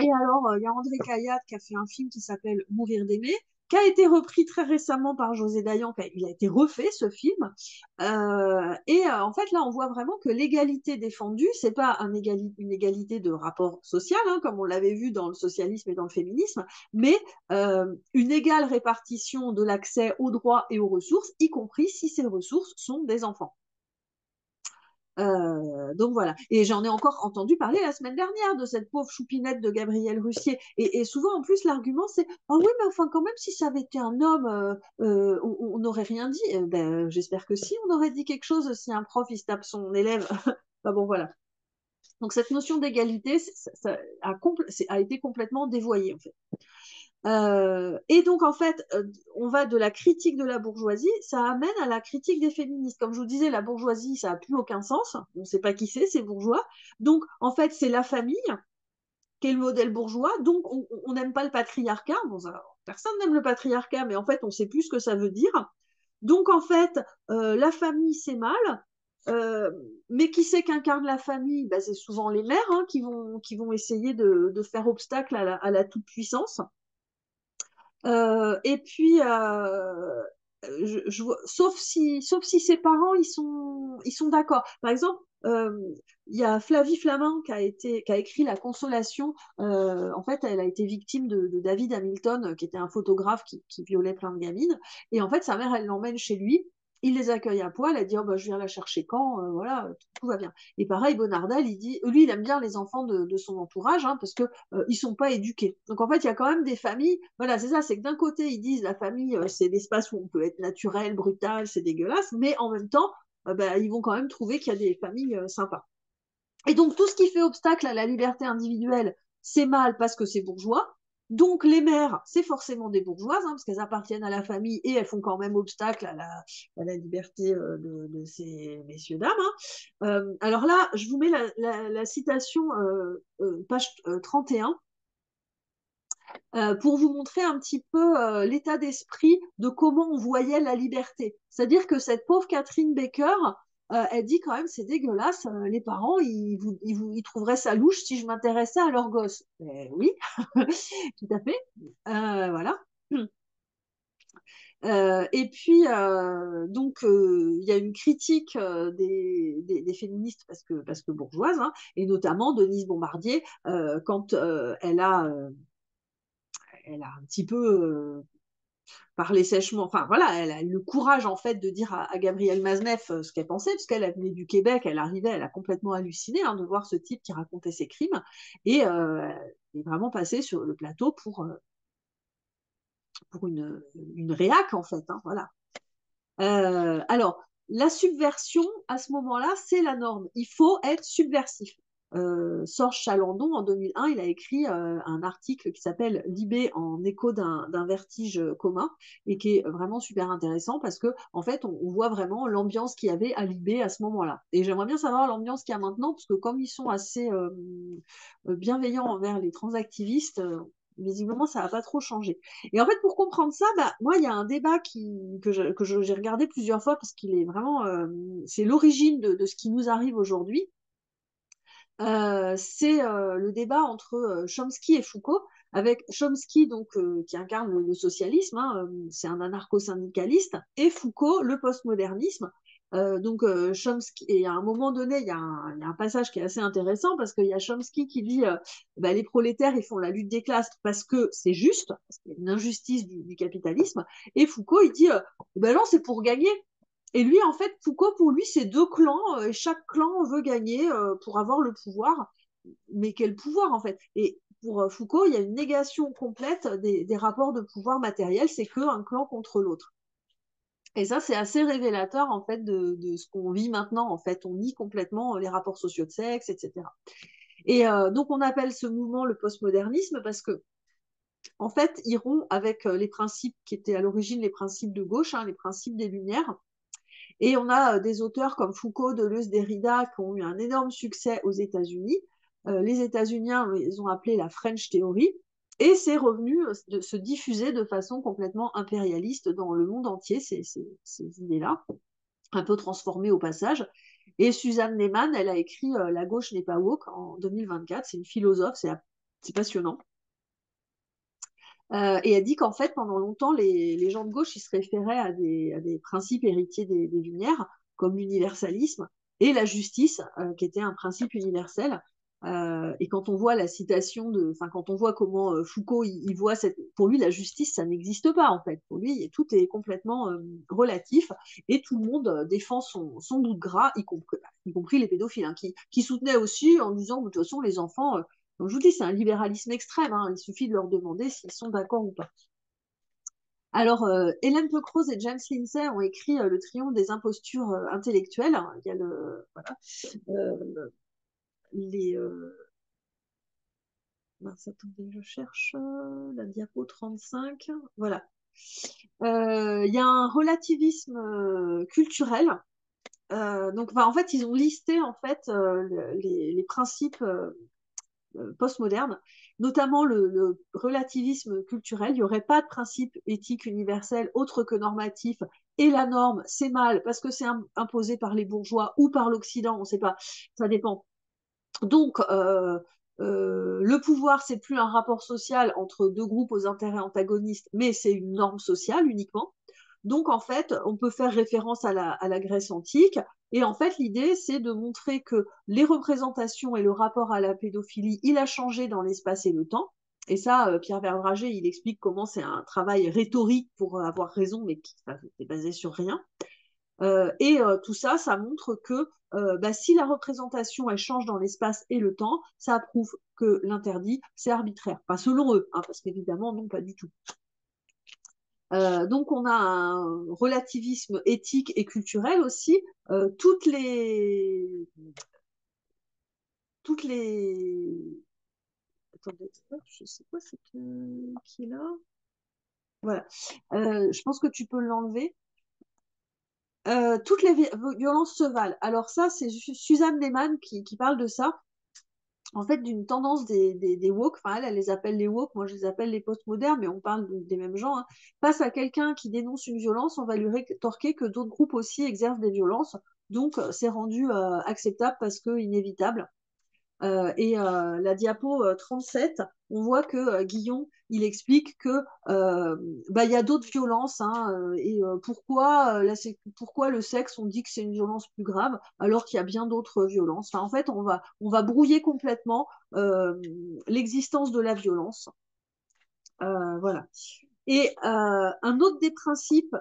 Et alors, il y a André Cayatte qui a fait un film qui s'appelle Mourir d'aimer, qui a été repris très récemment par José Dayan. Il a été refait, ce film. En fait, là, on voit vraiment que l'égalité défendue, c'est pas une égalité de rapport social, hein, comme on l'avait vu dans le socialisme et dans le féminisme, mais une égale répartition de l'accès aux droits et aux ressources, y compris si ces ressources sont des enfants. Donc voilà. Et j'en ai encore entendu parler la semaine dernière de cette pauvre choupinette de Gabrielle Russier. Et souvent, en plus, l'argument, c'est oh oui, mais enfin, quand même, si ça avait été un homme, on n'aurait rien dit. Ben, j'espère que si, on aurait dit quelque chose si un prof, il se tape son élève. Enfin, bon, voilà. Donc, cette notion d'égalité, a été complètement dévoyée, en fait. Et donc, en fait, on va de la critique de la bourgeoisie, ça amène à la critique des féministes. Comme je vous disais, la bourgeoisie, ça n'a plus aucun sens. On ne sait pas qui c'est bourgeois. Donc, en fait, c'est la famille qui est le modèle bourgeois. Donc, on n'aime pas le patriarcat. Bon, personne n'aime le patriarcat, mais en fait, on ne sait plus ce que ça veut dire. Donc, en fait, la famille, c'est mal. Mais qui c'est qu'incarne la famille? Ben, c'est souvent les mères, hein, qui vont essayer de faire obstacle à la toute-puissance. Et puis, sauf si ses parents ils sont d'accord. Par exemple, il y a Flavie Flament qui a écrit La Consolation. En fait, elle a été victime de David Hamilton, qui était un photographe qui violait plein de gamines. Et en fait, sa mère, elle l'emmène chez lui. Il les accueille à poil, elle dit oh, bah, je viens la chercher quand, voilà, tout va bien. Et pareil, Bonardel, lui, il aime bien les enfants de son entourage, hein, parce que ils sont pas éduqués. Donc en fait, il y a quand même des familles, voilà, c'est ça, c'est que d'un côté, ils disent la famille, c'est l'espace où on peut être naturel, brutal, c'est dégueulasse, mais en même temps, ils vont quand même trouver qu'il y a des familles sympas. Et donc tout ce qui fait obstacle à la liberté individuelle, c'est mal parce que c'est bourgeois. Donc les mères, c'est forcément des bourgeoises, hein, parce qu'elles appartiennent à la famille et elles font quand même obstacle à la liberté de ces messieurs dames. Hein. Alors là, je vous mets la citation page 31 pour vous montrer un petit peu l'état d'esprit de comment on voyait la liberté. C'est-à-dire que cette pauvre Catherine Baker, elle dit quand même c'est dégueulasse, les parents ils trouveraient ça louche si je m'intéressais à leur gosse. Oui, tout à fait. Voilà. Et puis, donc, il y a une critique des féministes parce que bourgeoises, hein, et notamment Denise Bombardier, quand elle a un petit peu parlé sèchement, enfin voilà, elle a eu le courage en fait de dire à Gabrielle Mazneff ce qu'elle pensait, parce qu'elle venait du Québec, elle arrivait, elle a complètement halluciné hein, de voir ce type qui racontait ses crimes, et elle est vraiment passée sur le plateau pour une réac en fait, hein, voilà. Alors, la subversion, à ce moment-là, c'est la norme. Il faut être subversif. Sorge Chalandon, en 2001, il a écrit un article qui s'appelle Libé en écho d'un vertige commun et qui est vraiment super intéressant parce que en fait, on voit vraiment l'ambiance qu'il y avait à Libé à ce moment-là. Et j'aimerais bien savoir l'ambiance qu'il y a maintenant parce que comme ils sont assez bienveillants envers les transactivistes, visiblement, ça n'a pas trop changé. Et en fait, pour comprendre ça, bah, moi, il y a un débat j'ai regardé plusieurs fois parce qu'il est vraiment, c'est l'origine de ce qui nous arrive aujourd'hui. C'est le débat entre Chomsky et Foucault, avec Chomsky donc qui incarne le socialisme, hein, c'est un anarcho-syndicaliste, et Foucault le postmodernisme. Donc Chomsky, et à un moment donné, il y a un passage qui est assez intéressant parce qu'il y a Chomsky qui dit bah, les prolétaires ils font la lutte des classes parce que c'est juste, parce qu'il y a une injustice du capitalisme, et Foucault il dit bah non c'est pour gagner. Et lui, en fait, Foucault, pour lui, c'est deux clans, et chaque clan veut gagner pour avoir le pouvoir. Mais quel pouvoir, en fait? Et pour Foucault, il y a une négation complète des rapports de pouvoir matériel, c'est qu'un clan contre l'autre. Et ça, c'est assez révélateur, en fait, de ce qu'on vit maintenant. En fait, on nie complètement les rapports sociaux de sexe, etc. Et donc, on appelle ce mouvement le postmodernisme parce que, en fait, il rompt avec les principes qui étaient à l'origine les principes de gauche, hein, les principes des Lumières. Et on a des auteurs comme Foucault, Deleuze, Derrida qui ont eu un énorme succès aux États-Unis. Les États-Unis, ils ont appelé la French Theory. Et c'est revenu de se diffuser de façon complètement impérialiste dans le monde entier, ces idées-là, un peu transformées au passage. Et Suzanne Lehmann, elle a écrit La gauche n'est pas woke en 2024. C'est une philosophe, c'est passionnant. Et elle dit qu'en fait, pendant longtemps, les gens de gauche, ils se référaient à des principes héritiers des Lumières, comme l'universalisme et la justice, qui était un principe universel. Et quand on voit la citation enfin, quand on voit comment Foucault, il voit pour lui, la justice, ça n'existe pas, en fait. Pour lui, tout est complètement relatif et tout le monde défend son bout de gras, y compris les pédophiles, hein, qui soutenaient aussi en disant, de toute façon, les enfants, donc, je vous dis, c'est un libéralisme extrême, hein. Il suffit de leur demander s'ils sont d'accord ou pas. Alors, Hélène Pecrose et James Lindsay ont écrit Le triomphe des impostures intellectuelles. Il y a voilà, les. Mince, attendez, je cherche la diapo 35. Voilà. Il y a un relativisme culturel. Donc, enfin, en fait, ils ont listé en fait les principes postmoderne, notamment le relativisme culturel. Il n'y aurait pas de principe éthique universel autre que normatif. Et la norme, c'est mal parce que c'est imposé par les bourgeois ou par l'Occident, on ne sait pas, ça dépend. Donc, le pouvoir, c'est plus un rapport social entre deux groupes aux intérêts antagonistes, mais c'est une norme sociale uniquement. Donc, en fait, on peut faire référence à la Grèce antique. Et en fait, l'idée, c'est de montrer que les représentations et le rapport à la pédophilie, il a changé dans l'espace et le temps. Et ça, Pierre Verbrager, il explique comment c'est un travail rhétorique pour avoir raison, mais qui est basé sur rien. Et tout ça, ça montre que bah, si la représentation elle change dans l'espace et le temps, ça prouve que l'interdit, c'est arbitraire. Pas selon eux, hein, parce qu'évidemment, non, pas du tout. Donc on a un relativisme éthique et culturel aussi. Toutes les... Toutes les... Attendez, je sais pas cette qui est là. Voilà. Je pense que tu peux l'enlever. Toutes les violences se valent. Alors ça, c'est Suzanne Lehmann qui parle de ça. En fait, d'une tendance des woke, enfin elle les appelle les woke, moi je les appelle les postmodernes, mais on parle des mêmes gens, hein. Face à quelqu'un qui dénonce une violence, on va lui rétorquer que d'autres groupes aussi exercent des violences, donc c'est rendu acceptable parce que inévitable. La diapo 37, on voit que Guillon, il explique que bah, y a d'autres violences, hein, pourquoi le sexe, on dit que c'est une violence plus grave, alors qu'il y a bien d'autres violences. Enfin, en fait, on va brouiller complètement l'existence de la violence. Voilà. Et un autre des principes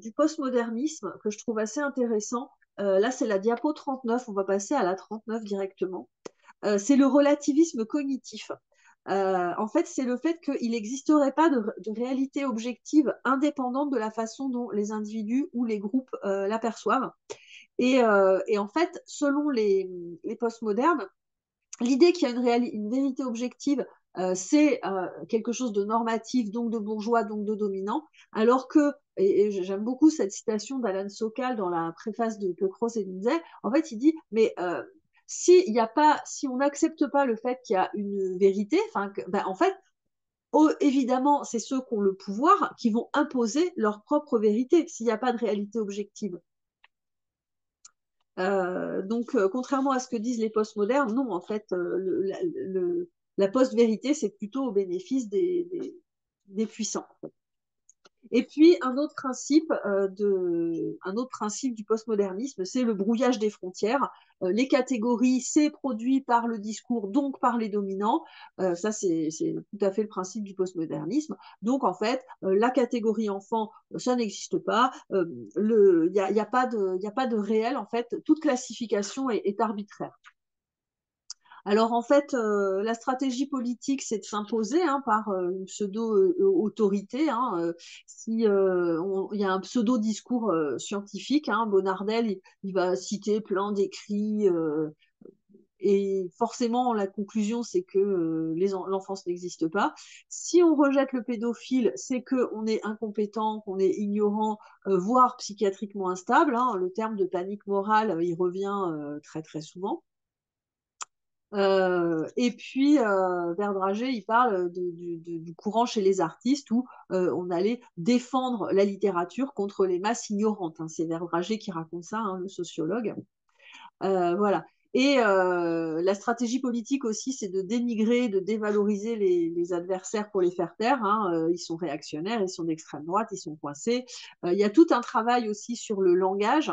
du postmodernisme que je trouve assez intéressant, là c'est la diapo 39, on va passer à la 39 directement, c'est le relativisme cognitif. En fait, c'est le fait qu'il n'existerait pas de réalité objective indépendante de la façon dont les individus ou les groupes l'aperçoivent. Et en fait, selon les postmodernes, l'idée qu'il y a une vérité objective, c'est quelque chose de normatif, donc de bourgeois, donc de dominant, alors que, et j'aime beaucoup cette citation d'Alan Sokal dans la préface de Peucros et Lindsay, en fait, il dit, mais si on n'accepte pas le fait qu'il y a une vérité, ben, en fait, évidemment, c'est ceux qui ont le pouvoir qui vont imposer leur propre vérité s'il n'y a pas de réalité objective. Donc, contrairement à ce que disent les postmodernes, non, en fait, la post-vérité, c'est plutôt au bénéfice des puissants. Et puis, un autre principe du postmodernisme, c'est le brouillage des frontières. Les catégories, c'est produit par le discours, donc par les dominants. Ça, c'est tout à fait le principe du postmodernisme. Donc, en fait, la catégorie enfant, ça n'existe pas. Il n'y a pas de réel. En fait, toute classification est arbitraire. Alors en fait, la stratégie politique, c'est de s'imposer hein, par une pseudo-autorité. Hein, si il y a un pseudo-discours scientifique, hein, Bonardel, il va citer plein d'écrits, et forcément la conclusion, c'est que l'enfance n'existe pas. Si on rejette le pédophile, c'est qu'on est incompétent, qu'on est ignorant, voire psychiatriquement instable. Hein, le terme de panique morale, il revient très très souvent. Et puis, Verdrager, il parle du courant chez les artistes où on allait défendre la littérature contre les masses ignorantes. Hein. C'est Verdrager qui raconte ça, hein, le sociologue. Voilà. Et la stratégie politique aussi, c'est de dénigrer, de dévaloriser les adversaires pour les faire taire. Hein. Ils sont réactionnaires, ils sont d'extrême droite, ils sont coincés. Il y a tout un travail aussi sur le langage.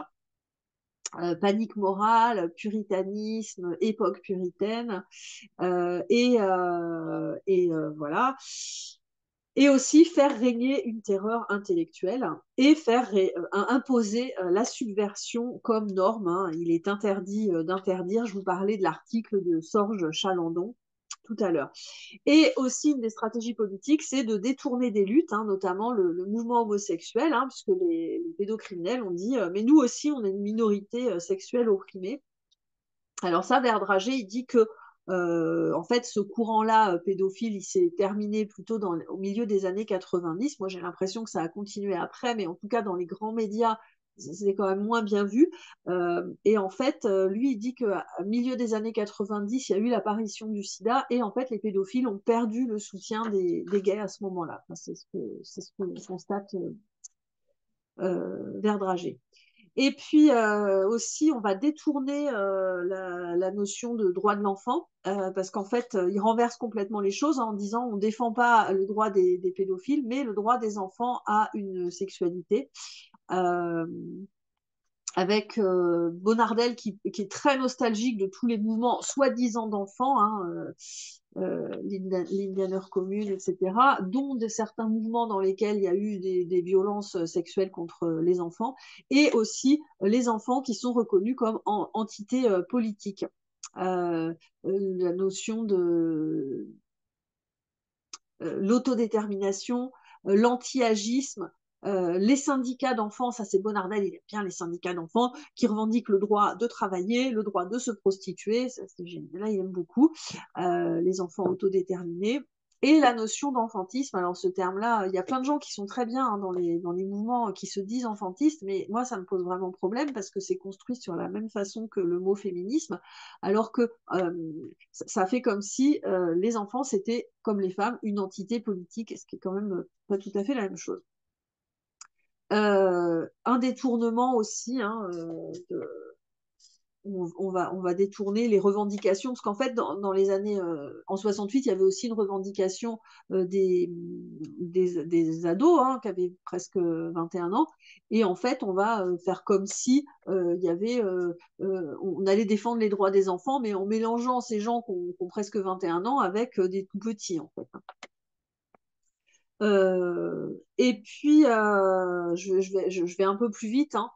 Panique morale, puritanisme, époque puritaine, voilà. Et aussi faire régner une terreur intellectuelle et imposer la subversion comme norme. Hein. Il est interdit d'interdire. Je vous parlais de l'article de Sorge Chalandon tout à l'heure. Et aussi, une des stratégies politiques, c'est de détourner des luttes, hein, notamment le mouvement homosexuel, hein, puisque les pédocriminels ont dit mais nous aussi, on est une minorité sexuelle opprimée. Alors ça, Verdrager, il dit que en fait, ce courant-là pédophile, il s'est terminé plutôt au milieu des années 90. Moi, j'ai l'impression que ça a continué après, mais en tout cas, dans les grands médias, c'est quand même moins bien vu. Et en fait, lui, il dit qu'à milieu des années 90, il y a eu l'apparition du sida, et en fait, les pédophiles ont perdu le soutien des gays à ce moment-là. Enfin, c'est ce que constate Verdrager. Et puis aussi, on va détourner la notion de droit de l'enfant, parce qu'en fait, il renverse complètement les choses en disant on ne défend pas le droit des pédophiles, mais le droit des enfants à une sexualité. Euh, avec Bonardel qui est très nostalgique de tous les mouvements soi-disant d'enfants, hein, l'Indianer Commune, etc., dont de certains mouvements dans lesquels il y a eu des violences sexuelles contre les enfants, et aussi les enfants qui sont reconnus comme entités politiques. La notion de l'autodétermination, l'anti-agisme, les syndicats d'enfants, ça c'est Bonardel, il aime bien les syndicats d'enfants, qui revendiquent le droit de travailler, le droit de se prostituer, ça, là il aime beaucoup, les enfants autodéterminés, et la notion d'enfantisme. Alors ce terme-là, il y a plein de gens qui sont très bien hein, dans les mouvements qui se disent enfantistes, mais moi ça me pose vraiment problème parce que c'est construit sur la même façon que le mot féminisme, alors que ça fait comme si les enfants c'était comme les femmes une entité politique, ce qui est quand même pas tout à fait la même chose. Un détournement aussi hein, on va détourner les revendications, parce qu'en fait, dans les années, en 68, il y avait aussi une revendication des ados hein, qui avaient presque 21 ans, et en fait, on va faire comme si il y avait, on allait défendre les droits des enfants, mais en mélangeant ces gens qui ont presque 21 ans avec des tout petits, en fait. Et puis, je vais un peu plus vite, hein.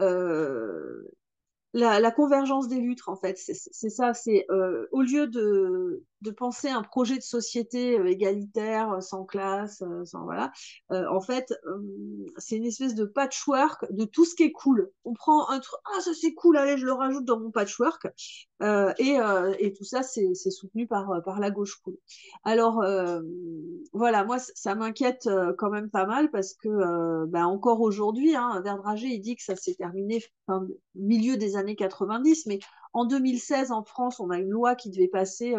Euh, la convergence des luttes, en fait, c'est ça. C'est au lieu de penser un projet de société égalitaire, sans classe, sans voilà, en fait, c'est une espèce de patchwork de tout ce qui est cool. On prend un truc, ah ça c'est cool, allez, je le rajoute dans mon patchwork, et tout ça c'est soutenu par la gauche cool. Alors voilà, moi ça m'inquiète quand même pas mal parce que bah, encore aujourd'hui, hein, Verdrager il dit que ça s'est terminé fin, milieu des années 90, mais en 2016, en France, on a une loi qui devait passer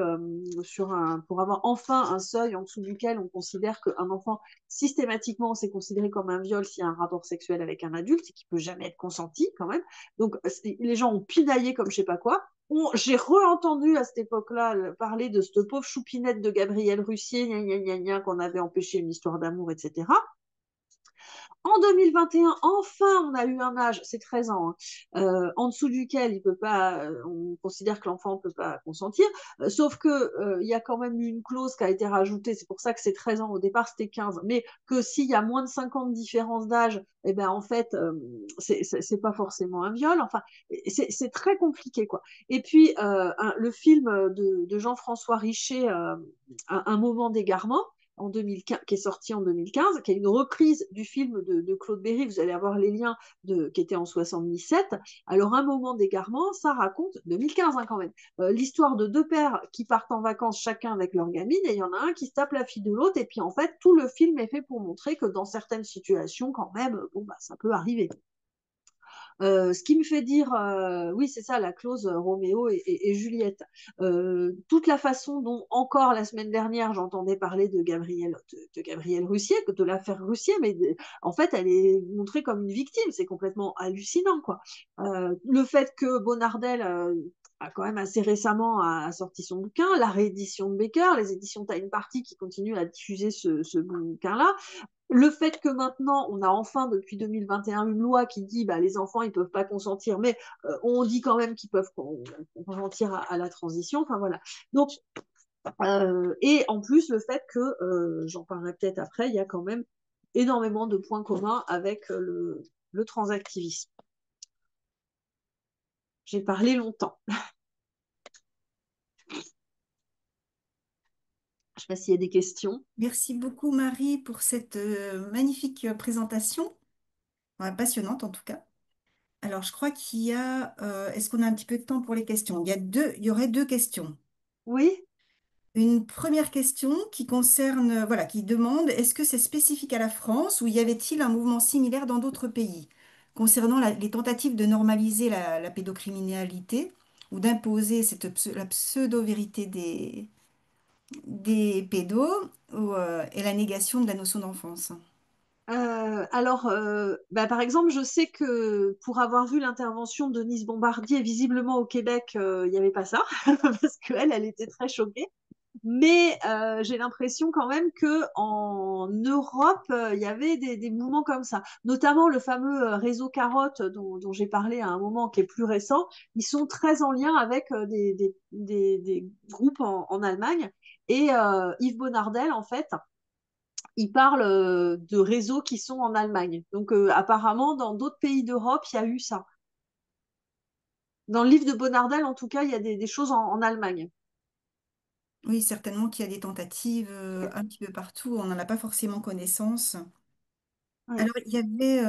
pour avoir enfin un seuil en dessous duquel on considère qu'un enfant, systématiquement, c'est considéré comme un viol s'il y a un rapport sexuel avec un adulte et qui peut jamais être consenti quand même. Donc, les gens ont pinaillé comme je sais pas quoi. J'ai re-entendu à cette époque-là parler de cette pauvre choupinette de Gabrielle Russier, gna, gna, gna, gna, qu'on avait empêché une histoire d'amour, etc. En 2021, enfin, on a eu un âge, c'est 13 ans, hein, en dessous duquel il peut pas, on considère que l'enfant ne peut pas consentir, sauf que il y a quand même eu une clause qui a été rajoutée, c'est pour ça que c'est 13 ans, au départ c'était 15, mais que s'il y a moins de 5 ans de différence d'âge, eh ben en fait, c'est pas forcément un viol, enfin, c'est très compliqué, quoi. Et puis, le film de Jean-François Richer, un moment d'égarement, en 2015, qui est sorti en 2015, qui est une reprise du film de Claude Berry. Vous allez avoir les liens qui étaient en 77. Alors, un moment d'égarement, ça raconte, 2015 hein, quand même, l'histoire de deux pères qui partent en vacances chacun avec leur gamine, et il y en a un qui se tape la fille de l'autre, et puis en fait, tout le film est fait pour montrer que dans certaines situations, quand même, bon, bah, ça peut arriver. Ce qui me fait dire, oui, c'est ça, la clause Roméo et Juliette. Toute la façon dont, encore la semaine dernière, j'entendais parler de Gabrielle Russier, de l'affaire Russier, mais en fait, elle est montrée comme une victime. C'est complètement hallucinant, quoi. Le fait que Bonardel a quand même assez récemment a sorti son bouquin, la réédition de Becker, les éditions Time Party qui continuent à diffuser ce bouquin-là, le fait que maintenant, on a enfin, depuis 2021, une loi qui dit bah, les enfants, ils ne peuvent pas consentir, mais on dit quand même qu'ils peuvent consentir à la transition. Enfin, voilà. Donc, et en plus, le fait que, j'en parlerai peut-être après, il y a quand même énormément de points communs avec le transactivisme. J'ai parlé longtemps. Je ne sais pas s'il y a des questions. Merci beaucoup, Marie, pour cette magnifique présentation, passionnante en tout cas. Alors, je crois qu'il y a, est-ce qu'on a un petit peu de temps pour les questions? Il y aurait deux questions. Oui. Une première question qui concerne, voilà, qui demande, est-ce que c'est spécifique à la France ou y avait-il un mouvement similaire dans d'autres pays concernant les tentatives de normaliser la pédocriminalité ou d'imposer la pseudo-vérité des pédos et la négation de la notion d'enfance? Alors, bah, par exemple, je sais que pour avoir vu l'intervention de Denise Bombardier, visiblement au Québec, il n'y avait pas ça, parce qu'elle, elle était très choquée. Mais j'ai l'impression quand même que en Europe, il y avait des mouvements comme ça, notamment le fameux réseau Carotte dont j'ai parlé à un moment qui est plus récent. Ils sont très en lien avec des groupes en Allemagne. Et Yves Bonardel, en fait, il parle de réseaux qui sont en Allemagne. Donc apparemment, dans d'autres pays d'Europe, il y a eu ça. Dans le livre de Bonardel, en tout cas, il y a des choses en Allemagne. Oui, certainement qu'il y a des tentatives un petit peu partout, on n'en a pas forcément connaissance. Ouais. Alors, il y avait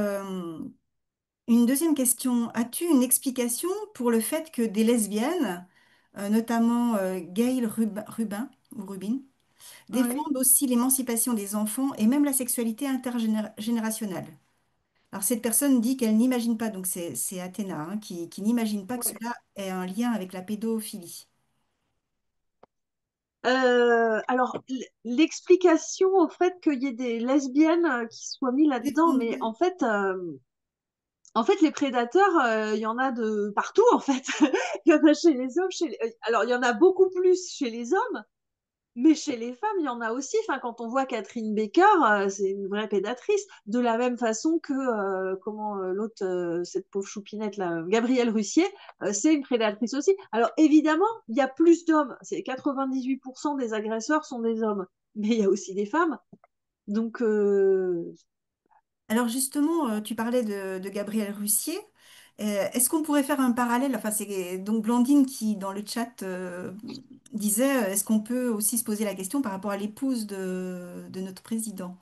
une deuxième question. As-tu une explication pour le fait que des lesbiennes, notamment Gail Rubin, ou Rubin, Ouais. défendent aussi l'émancipation des enfants et même la sexualité intergénérationnelle? Alors, cette personne dit qu'elle n'imagine pas, donc c'est Athéna, hein, qui n'imagine pas que Ouais. cela ait un lien avec la pédophilie. Alors, l'explication au fait qu'il y ait des lesbiennes qui soient mises là-dedans, mais Défendent. en fait, En fait, les prédateurs, il y en a de partout, en fait. Il y en a chez les hommes, alors il y en a beaucoup plus chez les hommes, mais chez les femmes, il y en a aussi. Enfin, quand on voit Catherine Baker, c'est une vraie prédatrice. De la même façon que l'autre, cette pauvre choupinette là, Gabrielle Russier, c'est une prédatrice aussi. Alors évidemment, il y a plus d'hommes. C'est 98% des agresseurs sont des hommes, mais il y a aussi des femmes. Donc Alors justement, tu parlais de Gabriel Russier. Est-ce qu'on pourrait faire un parallèle? Enfin, c'est donc Blandine qui, dans le chat, disait, est-ce qu'on peut aussi se poser la question par rapport à l'épouse de notre président?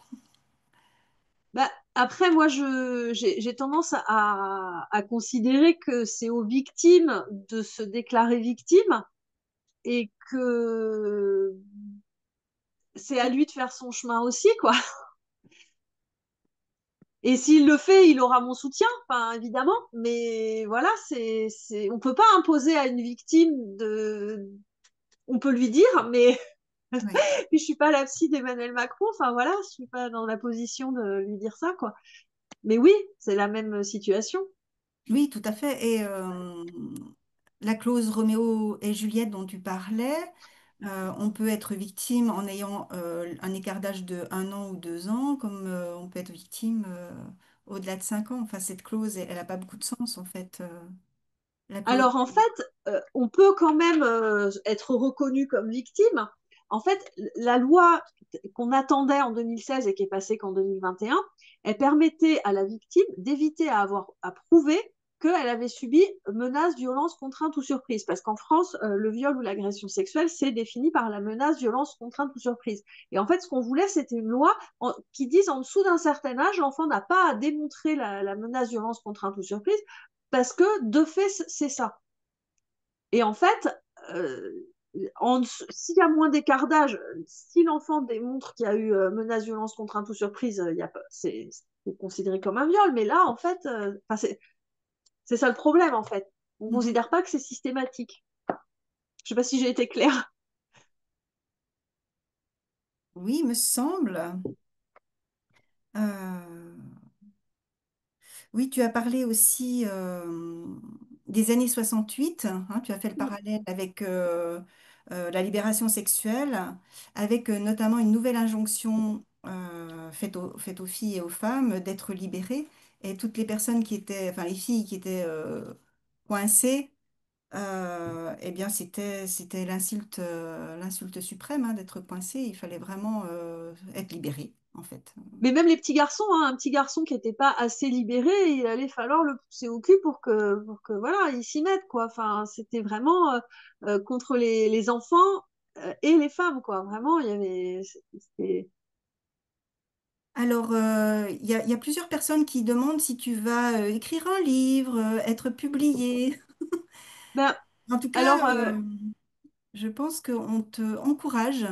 bah, après, moi, j'ai tendance à considérer que c'est aux victimes de se déclarer victimes et que c'est à lui de faire son chemin aussi, quoi. Et s'il le fait, il aura mon soutien, enfin, évidemment. Mais voilà, on peut pas imposer à une victime de, on peut lui dire, mais Oui, je suis pas la psy d'Emmanuel Macron. Enfin, voilà, je suis pas dans la position de lui dire ça, quoi. Mais oui, c'est la même situation. oui, tout à fait. Et la clause Roméo et Juliette dont tu parlais, on peut être victime en ayant un écart d'âge de 1 an ou 2 ans, comme on peut être victime au-delà de 5 ans. Enfin, cette clause, elle n'a pas beaucoup de sens, en fait. La clause. Alors en fait, on peut quand même être reconnu comme victime. En fait, la loi qu'on attendait en 2016 et qui est passée qu'en 2021, elle permettait à la victime d'éviter à avoir à prouver qu'elle avait subi menace, violence, contrainte ou surprise. Parce qu'en France, le viol ou l'agression sexuelle, c'est défini par la menace, violence, contrainte ou surprise. Et en fait, ce qu'on voulait, c'était une loi qui dise en dessous d'un certain âge, l'enfant n'a pas à démontrer la menace, violence, contrainte ou surprise, parce que de fait, c'est ça. Et en fait, euh, s'il y a moins d'écart d'âge, si l'enfant démontre qu'il y a eu menace, violence, contrainte ou surprise, c'est considéré comme un viol. Mais là, en fait, c'est ça le problème, en fait. On ne Mhm. considère pas que c'est systématique. Je ne sais pas si j'ai été claire. Oui, me semble. Euh, Oui, tu as parlé aussi des années 68, hein, tu as fait le parallèle avec la libération sexuelle, avec notamment une nouvelle injonction faite aux filles et aux femmes d'être libérées. Et toutes les personnes qui étaient, enfin les filles qui étaient coincées, eh bien c'était l'insulte suprême hein, d'être coincé. Il fallait vraiment être libéré, en fait. Mais même les petits garçons, hein, un petit garçon qui n'était pas assez libéré, il allait falloir le pousser au cul pour que voilà, il s'y mette, quoi. Enfin, c'était vraiment contre les enfants et les femmes, quoi. Vraiment, il y avait. Alors, il y a plusieurs personnes qui demandent si tu vas écrire un livre, être publié. Ben, En tout cas, alors, je pense qu'on te encourage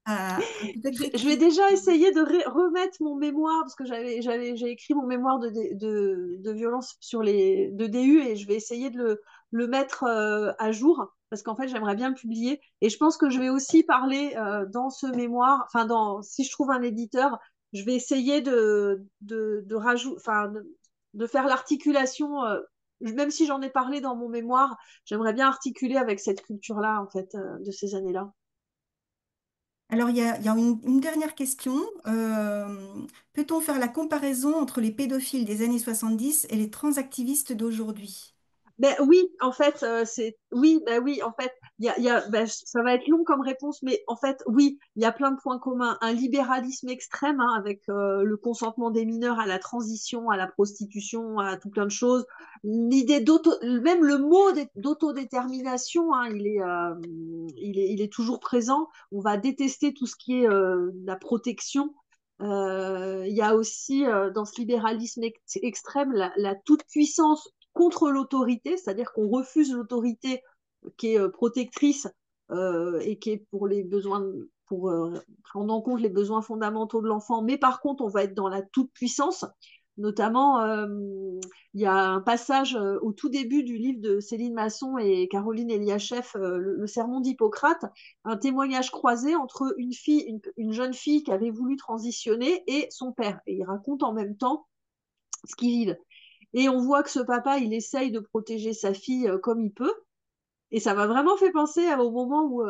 à peut-être je vais écrire. déjà essayer de remettre mon mémoire, parce que j'ai écrit mon mémoire de violence sur de DU et je vais essayer de le mettre à jour, parce qu'en fait, j'aimerais bien le publier. Et je pense que je vais aussi parler dans ce mémoire, enfin, si je trouve un éditeur, je vais essayer enfin, de faire l'articulation, même si j'en ai parlé dans mon mémoire, j'aimerais bien articuler avec cette culture-là, en fait, de ces années-là. Alors, il y a une dernière question. Peut-on faire la comparaison entre les pédophiles des années 70 et les transactivistes d'aujourd'hui? Ben oui, en fait, oui, en fait, ben, ça va être long comme réponse, mais en fait, oui, il y a plein de points communs. Un libéralisme extrême hein, avec le consentement des mineurs à la transition, à la prostitution, à tout plein de choses. L'idée même le mot d'autodétermination, hein, il est toujours présent. On va détester tout ce qui est la protection. Il y a aussi dans ce libéralisme extrême la toute-puissance contre l'autorité, c'est-à-dire qu'on refuse l'autorité qui est protectrice et qui est pour les besoins, pour prendre en compte les besoins fondamentaux de l'enfant, mais par contre, on va être dans la toute-puissance. Notamment, il y a un passage au tout début du livre de Céline Masson et Caroline Eliachev, le Sermon d'Hippocrate, un témoignage croisé entre une jeune fille qui avait voulu transitionner et son père. Et ils racontent en même temps ce qu'ils vivent. Et on voit que ce papa, il essaye de protéger sa fille comme il peut. Et ça m'a vraiment fait penser au moment où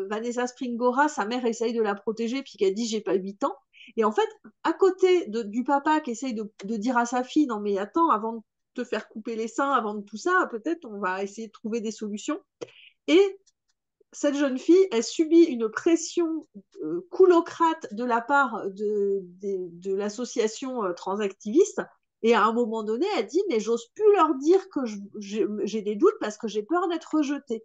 Vanessa Springora, sa mère, essaye de la protéger, puis qu'elle dit j'ai pas 8 ans. Et en fait, à côté du papa qui essaye de dire à sa fille, non mais attends, avant de te faire couper les seins, avant de tout ça, peut-être on va essayer de trouver des solutions. Et cette jeune fille, elle subit une pression coulocrate de la part de l'association transactiviste. Et à un moment donné, elle dit, mais j'ose plus leur dire que j'ai des doutes parce que j'ai peur d'être rejetée.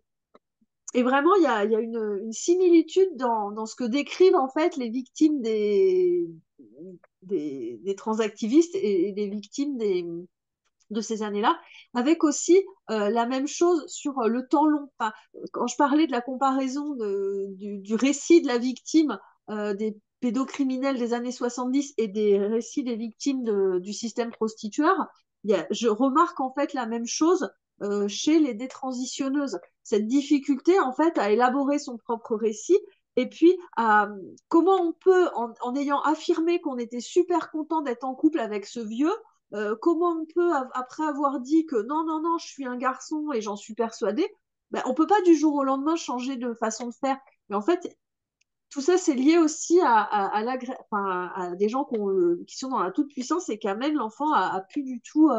Et vraiment, il y a une similitude dans ce que décrivent en fait les victimes des transactivistes et des victimes de ces années-là, avec aussi la même chose sur le temps long. Enfin, quand je parlais de la comparaison du récit de la victime des pédocriminels des années 70 et des récits des victimes du système prostitueur, je remarque en fait la même chose chez les détransitionneuses. Cette difficulté en fait à élaborer son propre récit et puis comment on peut, en ayant affirmé qu'on était super content d'être en couple avec ce vieux, comment on peut, après avoir dit que non, non, non, je suis un garçon et j'en suis persuadée, ben, on peut pas du jour au lendemain changer de façon de faire. Mais en fait, tout ça, c'est lié aussi enfin, à des gens qui sont dans la toute-puissance et qu'amène l'enfant à plus du tout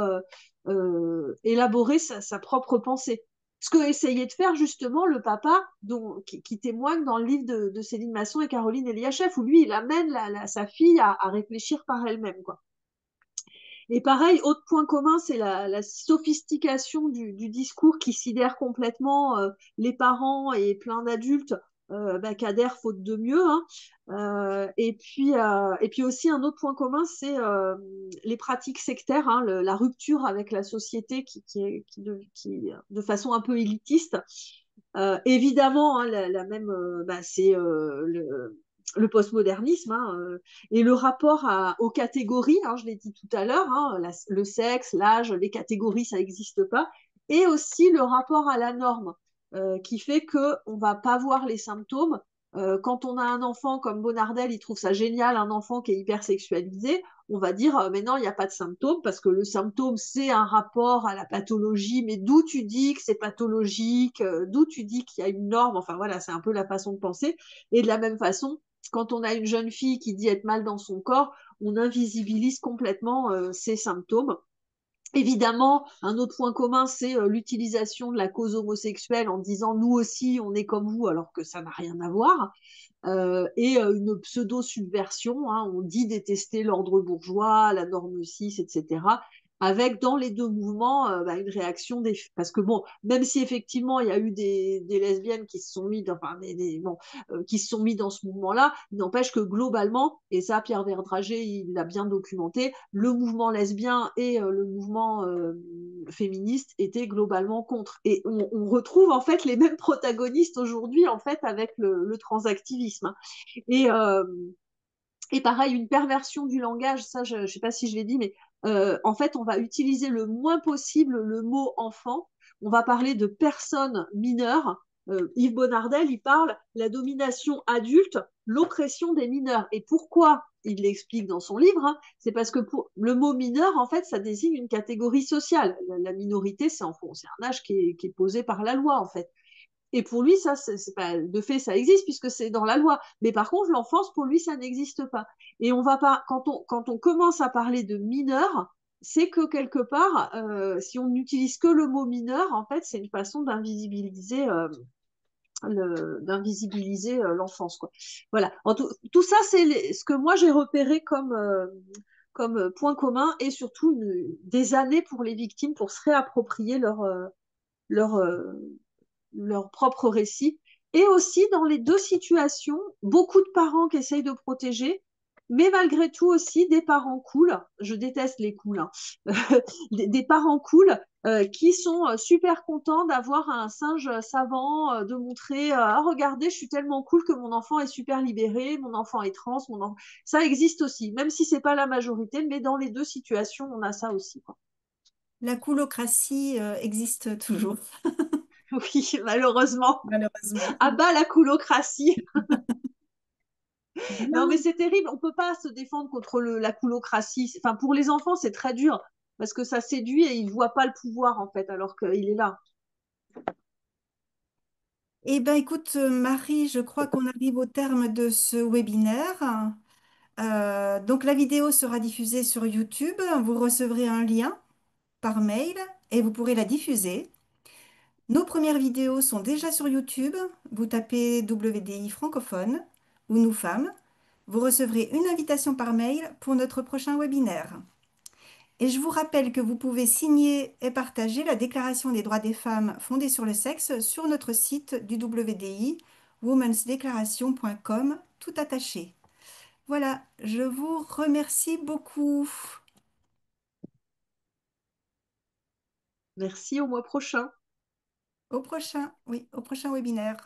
élaborer sa propre pensée. Ce que essayait de faire justement le papa qui témoigne dans le livre de Céline Masson et Caroline Eliachev, où lui, il amène sa fille à réfléchir par elle-même, quoi. Et pareil, autre point commun, c'est la sophistication du discours qui sidère complètement les parents et plein d'adultes qu'adhèrent faute de mieux. Hein. Et puis aussi, un autre point commun, c'est les pratiques sectaires, hein, la rupture avec la société qui de façon un peu élitiste. Évidemment, hein, la même, c'est le postmodernisme hein, et le rapport aux catégories, hein, je l'ai dit tout à l'heure, hein, le sexe, l'âge, les catégories, ça n'existe pas, et aussi le rapport à la norme qui fait qu'on ne va pas voir les symptômes. Quand on a un enfant comme Bonardel, il trouve ça génial, un enfant qui est hyper sexualisé, on va dire mais non, il n'y a pas de symptômes parce que le symptôme, c'est un rapport à la pathologie, mais d'où tu dis que c'est pathologique, d'où tu dis qu'il y a une norme, enfin voilà, c'est un peu la façon de penser. Et de la même façon, quand on a une jeune fille qui dit être mal dans son corps, on invisibilise complètement ces symptômes. Évidemment, un autre point commun, c'est l'utilisation de la cause homosexuelle en disant nous aussi, on est comme vous, alors que ça n'a rien à voir. Et une pseudo-subversion, hein, on dit détester l'ordre bourgeois, la norme 6, etc. Avec dans les deux mouvements une réaction parce que bon, même si effectivement il y a eu des lesbiennes qui se sont mis qui se sont mis dans ce mouvement-là, il n'empêche que globalement, et ça Pierre Verdrager il l'a bien documenté, le mouvement lesbien et le mouvement féministe étaient globalement contre. Et on retrouve en fait les mêmes protagonistes aujourd'hui en fait avec le transactivisme. Et, euh, et pareil, une perversion du langage, ça je ne sais pas si je l'ai dit, mais en fait on va utiliser le moins possible le mot enfant. On va parler de personnes mineures. Yves Bonardel, il parle la domination adulte, l'oppression des mineurs. Et pourquoi il l'explique dans son livre, hein, c'est parce que le mot mineur, en fait, ça désigne une catégorie sociale. La minorité, c'est un âge qui est posé par la loi, en fait. Et pour lui, ça, c'est pas, de fait, ça existe puisque c'est dans la loi. Mais par contre, l'enfance, pour lui, ça n'existe pas. Et on va pas, quand on commence à parler de mineur, c'est que quelque part, si on n'utilise que le mot mineur, en fait, c'est une façon d'invisibiliser l'enfance, quoi. Voilà. Tout ça, c'est ce que moi j'ai repéré comme point commun et surtout des années pour les victimes pour se réapproprier leur, euh, leur propre récit. Et aussi dans les deux situations, beaucoup de parents qui essayent de protéger, mais malgré tout aussi des parents cool, je déteste les cools, hein, des parents cool qui sont super contents d'avoir un singe savant, de montrer ah regardez, je suis tellement cool que mon enfant est super libéré, mon enfant est trans, ça existe aussi, même si c'est pas la majorité, mais dans les deux situations, on a ça aussi, quoi. La coulocratie existe toujours, Oui, malheureusement. malheureusement. À bas la coulocratie. Non, mais Bien. c'est terrible. On peut pas se défendre contre la coulocratie. Enfin, pour les enfants, c'est très dur. parce que ça séduit et il voit pas le pouvoir en fait, alors qu'il est là. Eh bien, écoute, Marie, je crois qu'on arrive au terme de ce webinaire. Donc, la vidéo sera diffusée sur YouTube. Vous recevrez un lien par mail et vous pourrez la diffuser. Nos premières vidéos sont déjà sur YouTube. Vous tapez WDI francophone ou nous femmes. Vous recevrez une invitation par mail pour notre prochain webinaire. Et je vous rappelle que vous pouvez signer et partager la Déclaration des droits des femmes fondée sur le sexe sur notre site du WDI, womensdeclaration.com, tout attaché. Voilà, je vous remercie beaucoup. Merci, au mois prochain. Au prochain, oui, au prochain webinaire.